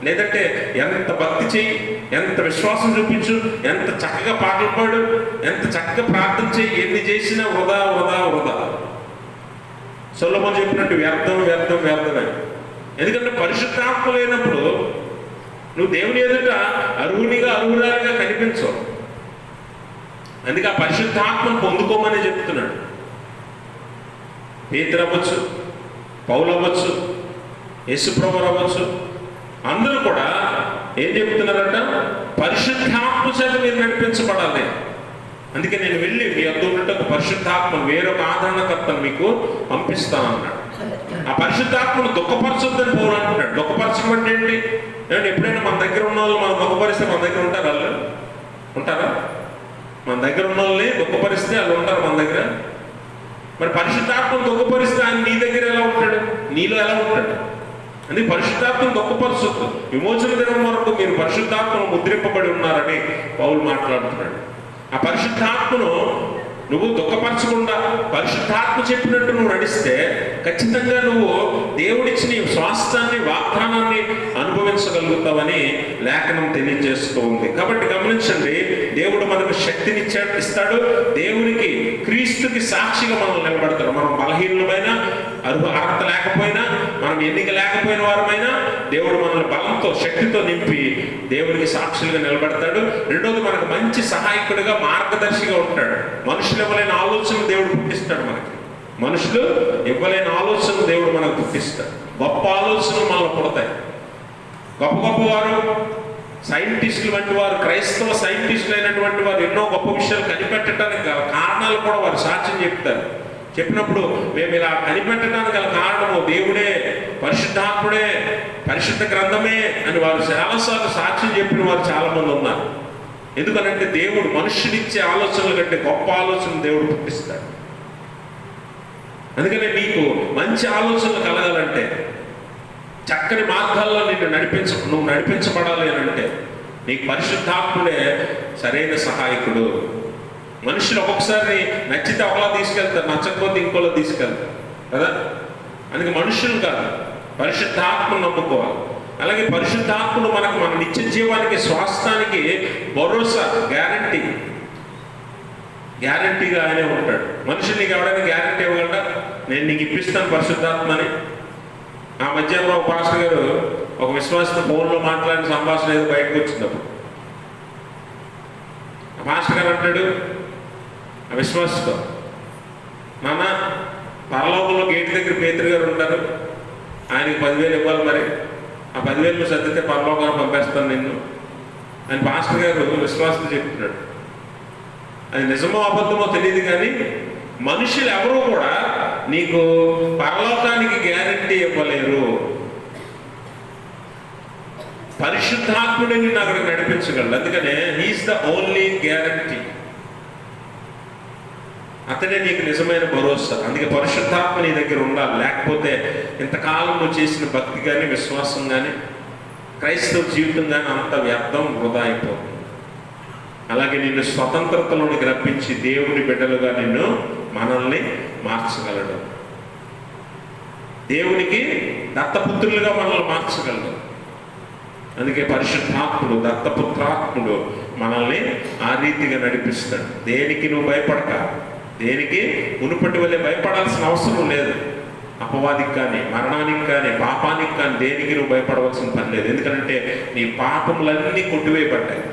లేదంటే ఎంత భక్తి చేయి, ఎంత విశ్వాసం చూపించు, ఎంత చక్కగా పాటలు పాడు, ఎంత చక్కగా ప్రార్థన చేయి, ఎన్ని చేసినా వృధా వృధా వృధా. సొలొమోను చెప్పినట్టు వ్యర్థం వ్యర్థం వ్యర్థమే. ఎందుకంటే పరిశుద్ధాత్మ లేనప్పుడు నువ్వు దేవుని ఎదుట అర్హునిగా అర్హురాలిగా కనిపించవు. అందుకే ఆ పరిశుద్ధాత్మను పొందుకోమని చెప్తున్నాడు. పేతురు అవ్వచ్చు, పౌలు అవ్వచ్చు, యేసుప్రభువు అవ్వచ్చు, అందరూ కూడా ఏం చెప్తున్నారట? పరిశుద్ధాత్మ చేత మీరు నడిపించబడాలి. అందుకే నేను వెళ్ళి మీ వద్ద ఉన్నట్టు ఒక పరిశుద్ధాత్మను, వేరొక ఆదరణకర్తను మీకు పంపిస్తాను అన్నాడు. ఆ పరిశుద్ధాత్మను దుఃఖపరచొద్దని పౌలు అంటున్నాడు. దుఃఖపరచడం అంటే ఏంటి? ఏమంటే ఎప్పుడైనా మన దగ్గర ఉన్న వాళ్ళు మనం దుఃఖపరిస్తే మన దగ్గర ఉంటారా? వాళ్ళు ఉంటారా? మన దగ్గర ఉన్న వాళ్ళని దుఃఖపరిస్తే వాళ్ళు ఉంటారు మన దగ్గర. మరి పరిశుద్ధాత్మను దుఃఖపరిస్తే ఆయన నీ దగ్గర ఎలా ఉంటాడు? నీలో ఎలా ఉంటాడు? అందుకే పరిశుద్ధాత్మను దుఃఖపరచొద్దు. విమోచన దినం వరకు మీరు పరిశుద్ధాత్మను ముద్రింపబడి ఉన్నారని పౌలు మాట్లాడుతున్నాడు. ఆ పరిశుద్ధాత్మను నువ్వు దుఃఖపరచకుండా పరిశుద్ధాత్మ చెప్పినట్టు నువ్వు నడిస్తే ఖచ్చితంగా నువ్వు దేవుడిచ్చిన స్వాస్థ్యాన్ని, వాగ్దానాన్ని అనుభవించగలుగుతావని లేఖనం తెలియజేస్తూ ఉంది. కాబట్టి గమనించండి, దేవుడు మనకు శక్తిని ఇస్తాడు. దేవునికి, క్రీస్తుకి సాక్షిగా మనం నిలబడతాడు. మనం బలహీనమైనా, అర్హత లేకపోయినా, మనం ఎన్నిక లేకపోయిన వారమైనా దేవుడు మనల్ని బలంతో, శక్తితో నింపి దేవునికి సాక్షులుగా నిలబడతాడు. రెండోది, మనకు మంచి సహాయకుడిగా, మార్గదర్శిగా ఉంటాడు. మనుషులు ఇవ్వలేని ఆలోచన దేవుడు పుట్టిస్తాడు. మనుషులు ఇవ్వలేని ఆలోచన దేవుడు మనకు పుట్టిస్తాడు. గొప్ప ఆలోచనలు మనలో పుడతాయి. గొప్ప గొప్ప వారు, సైంటిస్టులు వంటి వారు, క్రైస్తవ సైంటిస్టులు అయినటువంటి వారు ఎన్నో గొప్ప విషయాలు కనిపెట్టడానికి గల కారణాలు కూడా వారు సాక్ష్యం చెప్తారు. చెప్పినప్పుడు మేము ఇలా కనిపెట్టడానికి గల కారణము దేవుడే, పరిశుద్ధాత్ముడే, పరిశుద్ధ గ్రంథమే అని వారు చాలాసార్లు సాక్ష్యం చెప్పిన వారు చాలా మంది ఉన్నారు. ఎందుకనంటే దేవుడు మనుషులిచ్చే ఆలోచనల కంటే గొప్ప ఆలోచన దేవుడు పుట్టిస్తాడు. అందుకనే నీకు మంచి ఆలోచనలు కలగాలంటే, చక్కని మార్గాల్లో నువ్వు నడిపించబడాలి అని అంటే నీకు పరిశుద్ధాత్ముడే సరైన సహాయకుడు. మనుషులు ఒక్కొక్కసారి నచ్చితే ఒకలా తీసుకెళ్తారు, నచ్చకపోతే ఇంకోలా తీసుకెళ్తారు కదా. అందుకే మనుషులు కాదు, పరిశుద్ధాత్మను నమ్ముకోవాలి. అలాగే పరిశుద్ధాత్ముడు మనకు మన నిత్య జీవానికి, స్వాస్థానికి భరోసా, గ్యారంటీగా ఆయనే ఉంటాడు. మనుషులు నీకు ఎవరైనా గ్యారంటీ ఇవ్వగలరా? నేను నీకు ఇప్పిస్తాను పరిశుద్ధాత్మ అని. ఆ మధ్యాహ్నం ఒక పాస్టర్ గారు ఒక విశ్వాసతో ఫోన్లో మాట్లాడిన సంభాషణ ఏదో బయటకు వచ్చినప్పుడు ఆ పాస్టర్ గారు అంటాడు ఆ విశ్వాసతో, నాన్న పరలోకంలో గేట్ దగ్గర పేతురు గారు ఉంటారు, ఆయనకి 10,000 ఇవ్వాలి, మరి ఆ 10,000 సర్దితే పరలోకాన్ని పంపేస్తాను నిన్ను అని పాస్టర్ గారు విశ్వాసంతో చెప్తున్నాడు. అది నిజమో అబద్ధమో తెలియదు, కానీ మనుషులు ఎవరు కూడా నీకు పరలోకానికి గ్యారంటీ ఇవ్వలేరు. పరిశుద్ధాత్ముడే నిన్ను అక్కడికి నడిపించగలడు. అందుకనే హీఈస్ ద ఓన్లీ గ్యారంటీ. అతనే నీకు నిజమైన భరోసా. అందుకే పరిశుద్ధాత్మ నీ దగ్గర ఉండాలి. లేకపోతే ఇంతకాలం నువ్వు చేసిన భక్తి కానీ, విశ్వాసం కానీ, క్రైస్తవ జీవితం కానీ అంత వ్యర్థం, వృధా అయిపోతుంది. అలాగే నిన్ను స్వతంత్రతలోనికి రప్పించి దేవుని బిడ్డలుగా మనల్ని మార్చగలడు. దేవునికి దత్తపుత్రులుగా మనల్ని మార్చగలడు. అందుకే పరిశుద్ధాత్ముడు, దత్తపుత్రాత్ముడు మనల్ని ఆ రీతిగా నడిపిస్తాడు. దేనికి నువ్వు భయపడక, దేనికి మునుపటి వల్లే భయపడాల్సిన అవసరం లేదు. అపవాదికి కానీ, మరణానికి కానీ, పాపానికి కానీ దేనికి నువ్వు భయపడవలసిన పని లేదు. ఎందుకంటే నీ పాపములన్నీ కొట్టివేయబడ్డాయి.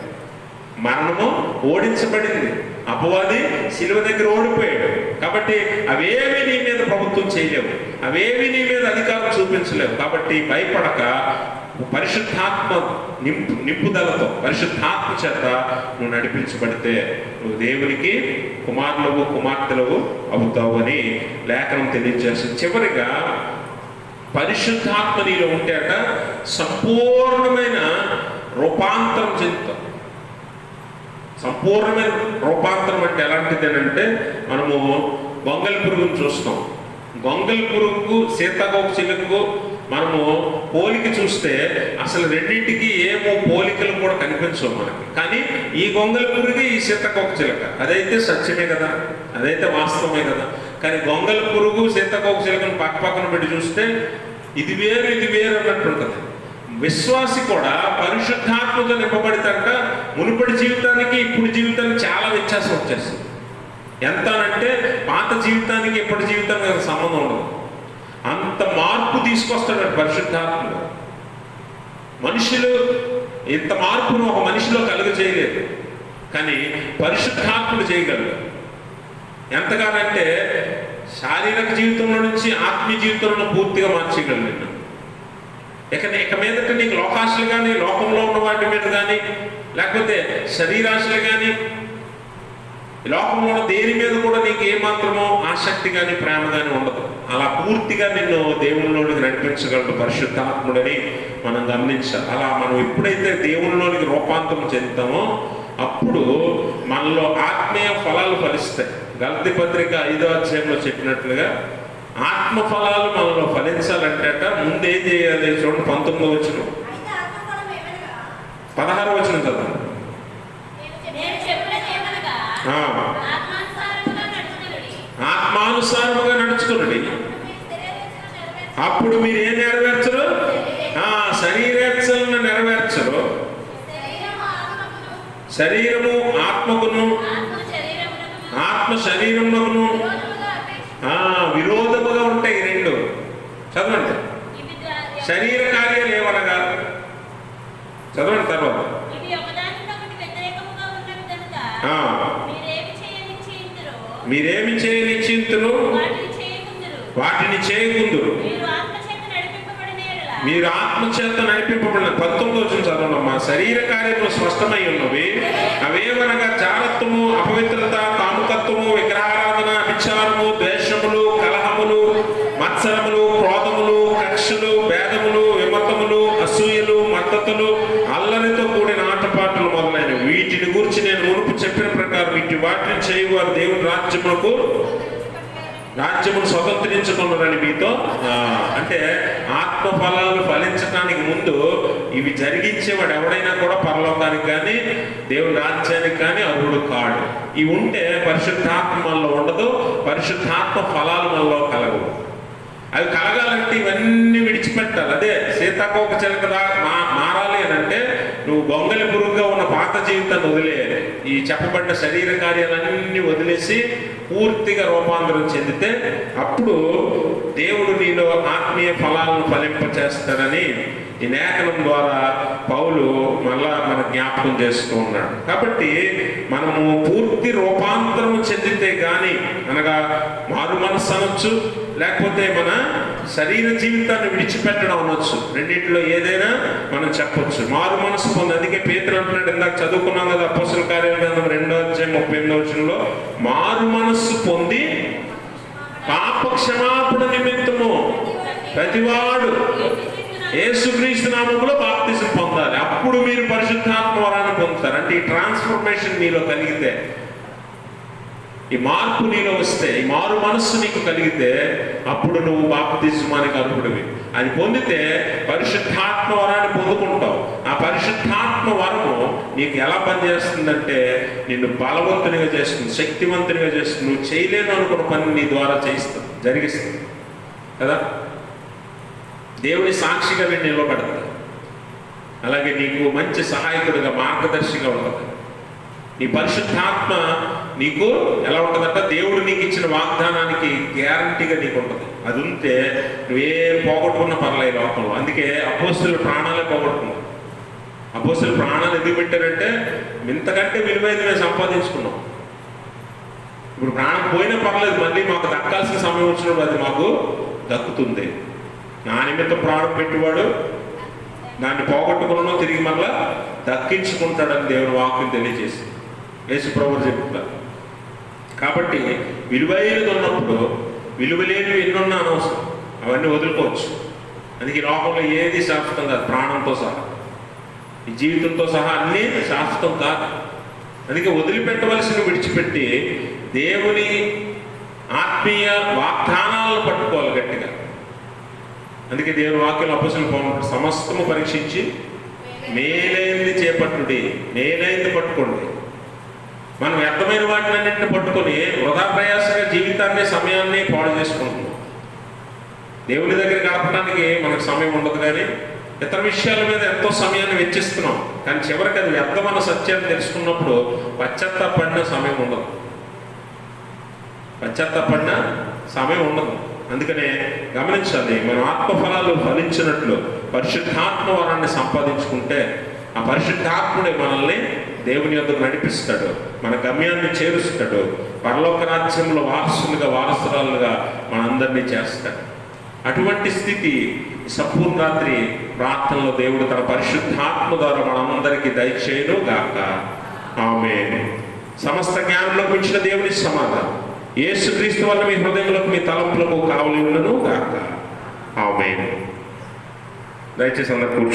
మరణము ఓడించబడింది. అపవాది శిలువ దగ్గర ఓడిపోయాడు. కాబట్టి అవేవి నీ మీద ప్రభుత్వం చేయలేవు, అవేవి నీ మీద అధికారం చూపించలేవు. కాబట్టి భయపడక పరిశుద్ధాత్మ నింపుదలతో, పరిశుద్ధాత్మ చేత నువ్వు నడిపించబడితే నువ్వు దేవునికి కుమారులవు, కుమార్తెలవు అవుతావు అని లేఖనం తెలియజేస్తుంది. చివరిగా పరిశుద్ధాత్మ నీలో ఉంటే సంపూర్ణమైన రూపాంతరం చెందుతాం. సంపూర్ణమైన రూపాంతరం అంటే ఎలాంటిది అంటే, మనము గొంగలి పురుగును చూస్తాం. గొంగలి పురుగుకు, సీతాకోక చిలుకకు మనము పోలిక చూస్తే అసలు రెండింటికి ఏమో పోలికలు కూడా కనిపించవు మనకి. కానీ ఈ గొంగలి పురుగు, ఈ సీతాకోక చిలుక అదైతే సత్యమే కదా, అదైతే వాస్తవమే కదా. కానీ గొంగలి పురుగు, సీతాకోక చిలుకను పక్క పక్కన పెట్టి చూస్తే ఇది వేరు, ఇది వేరు అన్నట్టు ఉంటుంది. విశ్వాసి కూడా పరిశుద్ధాత్మతో నింపబడితే మునుపటి జీవితానికి ఇప్పుడు జీవితానికి చాలా వ్యత్యాసం వచ్చేస్తుంది. ఎంత అంటే పాత జీవితానికి ఇప్పటి జీవితానికి సంబంధం ఉండదు. అంత మార్పు తీసుకొస్తాడు పరిశుద్ధాత్ముడు. మనుషులు ఇంత మార్పును ఒక మనిషిలో చేయలేదు, కానీ పరిశుద్ధాత్ముడు చేయగలడు. ఎంతగానంటే శారీరక జీవితంలో నుంచి ఆత్మీయ జీవితంలో పూర్తిగా మార్చగలడు నిన్ను. ఇక మీదట నీకు లోకాశలు కానీ, లోకంలో ఉన్న వాటి మీద కానీ, లేకపోతే శరీరాశలు కానీ, లోకంలో ఉన్న దేని మీద కూడా నీకు ఏమాత్రమో ఆసక్తి కానీ, ప్రేమ కానీ ఉండదు. అలా పూర్తిగా నిన్ను దేవునిలోనికి నడిపించగలడు పరిశుద్ధాత్ముడని మనం గమనించాలి. అలా మనం ఎప్పుడైతే దేవునిలోనికి రూపాంతరం చెందుతామో అప్పుడు మనలో ఆత్మీయ ఫలాలు ఫలిస్తాయి. గలతీ పత్రిక 5వ అధ్యాయంలో చెప్పినట్లుగా ఆత్మ ఫలాలు మనలో ఫలించాలంటే ముందు ఏం చేయాలి? చూడండి 19వ వచనం, 16వ వచనం చదవండి. ఆత్మానుసారముగా నడుచుకున్నది, అప్పుడు మీరు ఏం నెరవేర్చరు? శరీరేచ్ఛలను నెరవేర్చరు. శరీరము ఆత్మకును, ఆత్మ శరీరమును విరోధముగా ఉంటాయి రెండు. చదవండి. శరీర కార్యాలు ఏమనగా చదవండి తర్వాత. మీరేమి చేయనిచ్చింతురు వాటిని చేయకుందురు. మీరు ఆత్మచేత నడిపింపబడిన 19వ వచనం చదవండి. శరీర కార్యములు స్పష్టమై ఉన్నవి. అవేమనగా జాగ్రత్తము, అపవిత్రత, కాముకత్వము, విగ్రహారాధన, విచారము, ద్వేషములు, కలహములు, మత్సరములు, క్రోధములు, కక్షలు, భేదములు, విమతములు, అసూయలు, మద్దతులు, అల్లరితో కూడిన ఆటపాటలు మొదలైనవి. వీటిని గురించి నేను మునుపు చెప్పిన ప్రకారం వాటిని చేయవారు దేవుని రాజ్యమును స్వతంత్రించుకున్నారని మీతో. అంటే ఆత్మ ఫలాలు ఫలించడానికి ముందు ఇవి జరిగించేవాడు ఎవడైనా కూడా పరలోకానికి కానీ దేవుని రాజ్యానికి కానీ అర్హుడు కాడు. ఇవి ఉంటే పరిశుద్ధాత్మ మనలో ఉండదు, పరిశుద్ధాత్మ ఫలాలు మనలో కలగవు. అవి కలగాలంటే ఇవన్నీ విడిచిపెట్టాలి. అదే సీతాకోక చిలుకదా మారాలి అని అంటే నువ్వు గొంగలి పురుగుగా ఉన్న పాత జీవితాన్ని వదిలేయాలి. ఈ చెప్పబడ్డ శరీర కార్యాలన్నీ వదిలేసి పూర్తిగా రూపాంతరం చెందితే అప్పుడు దేవుడు నీలో ఆత్మీయ ఫలాలను ఫలింపచేస్తాడని ఈ లేఖనం ద్వారా పౌలు మళ్ళా మన జ్ఞాపకం చేస్తూ ఉన్నాడు. కాబట్టి మనము పూర్తి రూపాంతరం చెందితే కానీ, అనగా మారు మనస్సు అనొచ్చు, లేకపోతే మన శరీర జీవితాన్ని విడిచిపెట్టడం అనొచ్చు. రెండింటిలో ఏదైనా మనం చెప్పొచ్చు. మారు మనసు పొంది, అందుకే పేతురు అంటున్నాడు, ఇందాక చదువుకున్నాం కదా అపోస్తలుల కార్యాల గ్రంథం 2:38 మారు మనస్సు పొంది పాప క్షమాపణ నిమిత్తము ప్రతివాడు యేసుక్రీస్తు నామములో బాప్తిసం పొందాలి. అప్పుడు మీరు పరిశుద్ధాత్మ వరాన్ని పొందుతారు. అంటే ఈ ట్రాన్స్ఫర్మేషన్ నీలో కలిగితే, ఈ మార్పు నీలో వస్తే, ఈ మారు మనస్సు నీకు కలిగితే, అప్పుడు నువ్వు బాప్తిస్మానికి అర్హుడివి. అది పొందితే పరిశుద్ధాత్మ వరాన్ని పొందుకుంటావు. ఆ పరిశుద్ధాత్మ వరము నీకు ఎలా పనిచేస్తుందంటే, నిన్ను బలవంతునిగా చేస్తుంది, శక్తివంతునిగా చేస్తుంది. నువ్వు చేయలేను అనుకున్న పని నీ ద్వారా చేస్తుంది, జరిగిస్తుంది కదా. దేవుని సాక్షిగా నేను నిలబడతా. అలాగే నీకు మంచి సహాయకుడిగా, మార్గదర్శిగా ఉంటుంది. నీ పరిశుద్ధాత్మ నీకు ఎలా ఉంటుందంటే, దేవుడు నీకు ఇచ్చిన వాగ్దానానికి గ్యారంటీగా నీకు ఉంటుంది. అది ఉంటే నువ్వేం పోగొట్టుకున్న పర్లేదు లోకంలో. అందుకే అపోస్తలుల ప్రాణాలే పోగొట్టుకున్నాం. అపోస్తలుల ప్రాణాలు ఎందుకు పెట్టారంటే, ఇంతకంటే విలువైనది మేము సంపాదించుకున్నాం. ఇప్పుడు ప్రాణం పోయినా పర్లేదు, మళ్ళీ మాకు దక్కాల్సిన సమయం వచ్చినప్పుడు అది మాకు దక్కుతుంది. నా నిమిత్తం ప్రాణం పెట్టేవాడు దాన్ని పోగొట్టుకున్నా తిరిగి మళ్ళా దక్కించుకుంటాడని దేవుని వాక్యం తెలియజేసి యేసు ప్రభువు చెప్తున్నారు. కాబట్టి విలువైనది ఉన్నప్పుడు విలువలేనివి ఎన్నున్నా అనవసరం, అవన్నీ వదులుకోవచ్చు. అందుకే ఈ లోకంలో ఏది శాశ్వతం కాదు, ప్రాణంతో సహా, ఈ జీవితంతో సహా అన్నీ శాశ్వతం కాదు. అందుకే వదిలిపెట్టవలసిన విడిచిపెట్టి దేవుని ఆత్మీయ వాగ్దానాలను పట్టుకోవాలి గట్టిగా. అందుకే దేవుని వాక్యంలో అపోస్తలులు పౌలు సమస్తము పరీక్షించి మేలైంది చేపట్టుడి, మేలైంది పట్టుకోండి. మనం వ్యర్థమైన వాటిని అన్నింటిని పట్టుకొని వృధా ప్రయాసంగా జీవితాన్ని, సమయాన్ని పాడు చేసుకుంటున్నాం. దేవుని దగ్గర గడపడానికి మనకు సమయం ఉండదు, కానీ ఇతర విషయాల మీద ఎంతో సమయాన్ని వెచ్చిస్తున్నాం. కానీ చివరికి అది వ్యర్థమైన సత్యాన్ని తెలుసుకున్నప్పుడు పశ్చాత్తాపడిన సమయం ఉండదు, పశ్చాత్తాపడిన సమయం ఉండదు. అందుకనే గమనించాలి, మన ఆత్మఫలాలు ఫలించినట్లు పరిశుద్ధాత్మ వరాన్ని సంపాదించుకుంటే, ఆ పరిశుద్ధాత్ముడే మనల్ని దేవుని యొద్దకు నడిపిస్తాడు, మన గమ్యాన్ని చేరుస్తాడు, పరలోక రాజ్యంలో వారసురాలుగా మనందరినీ చేస్తాడు. అటువంటి స్థితి సంపూర్ణ రాత్రి ప్రార్థనలో దేవుడు తన పరిశుద్ధాత్మ ద్వారా మనందరికీ దయచేయును గాక. ఆమేన్. సమస్త జ్ఞానంలో మించిన దేవుని సమాధానం యేసుక్రీస్తు వల్ల మీ హృదయంలోకి, మీ తలంపులకు కావలి ఉండను గాక. ఆమేన్. దయచేసి అందరూ కూర్చో.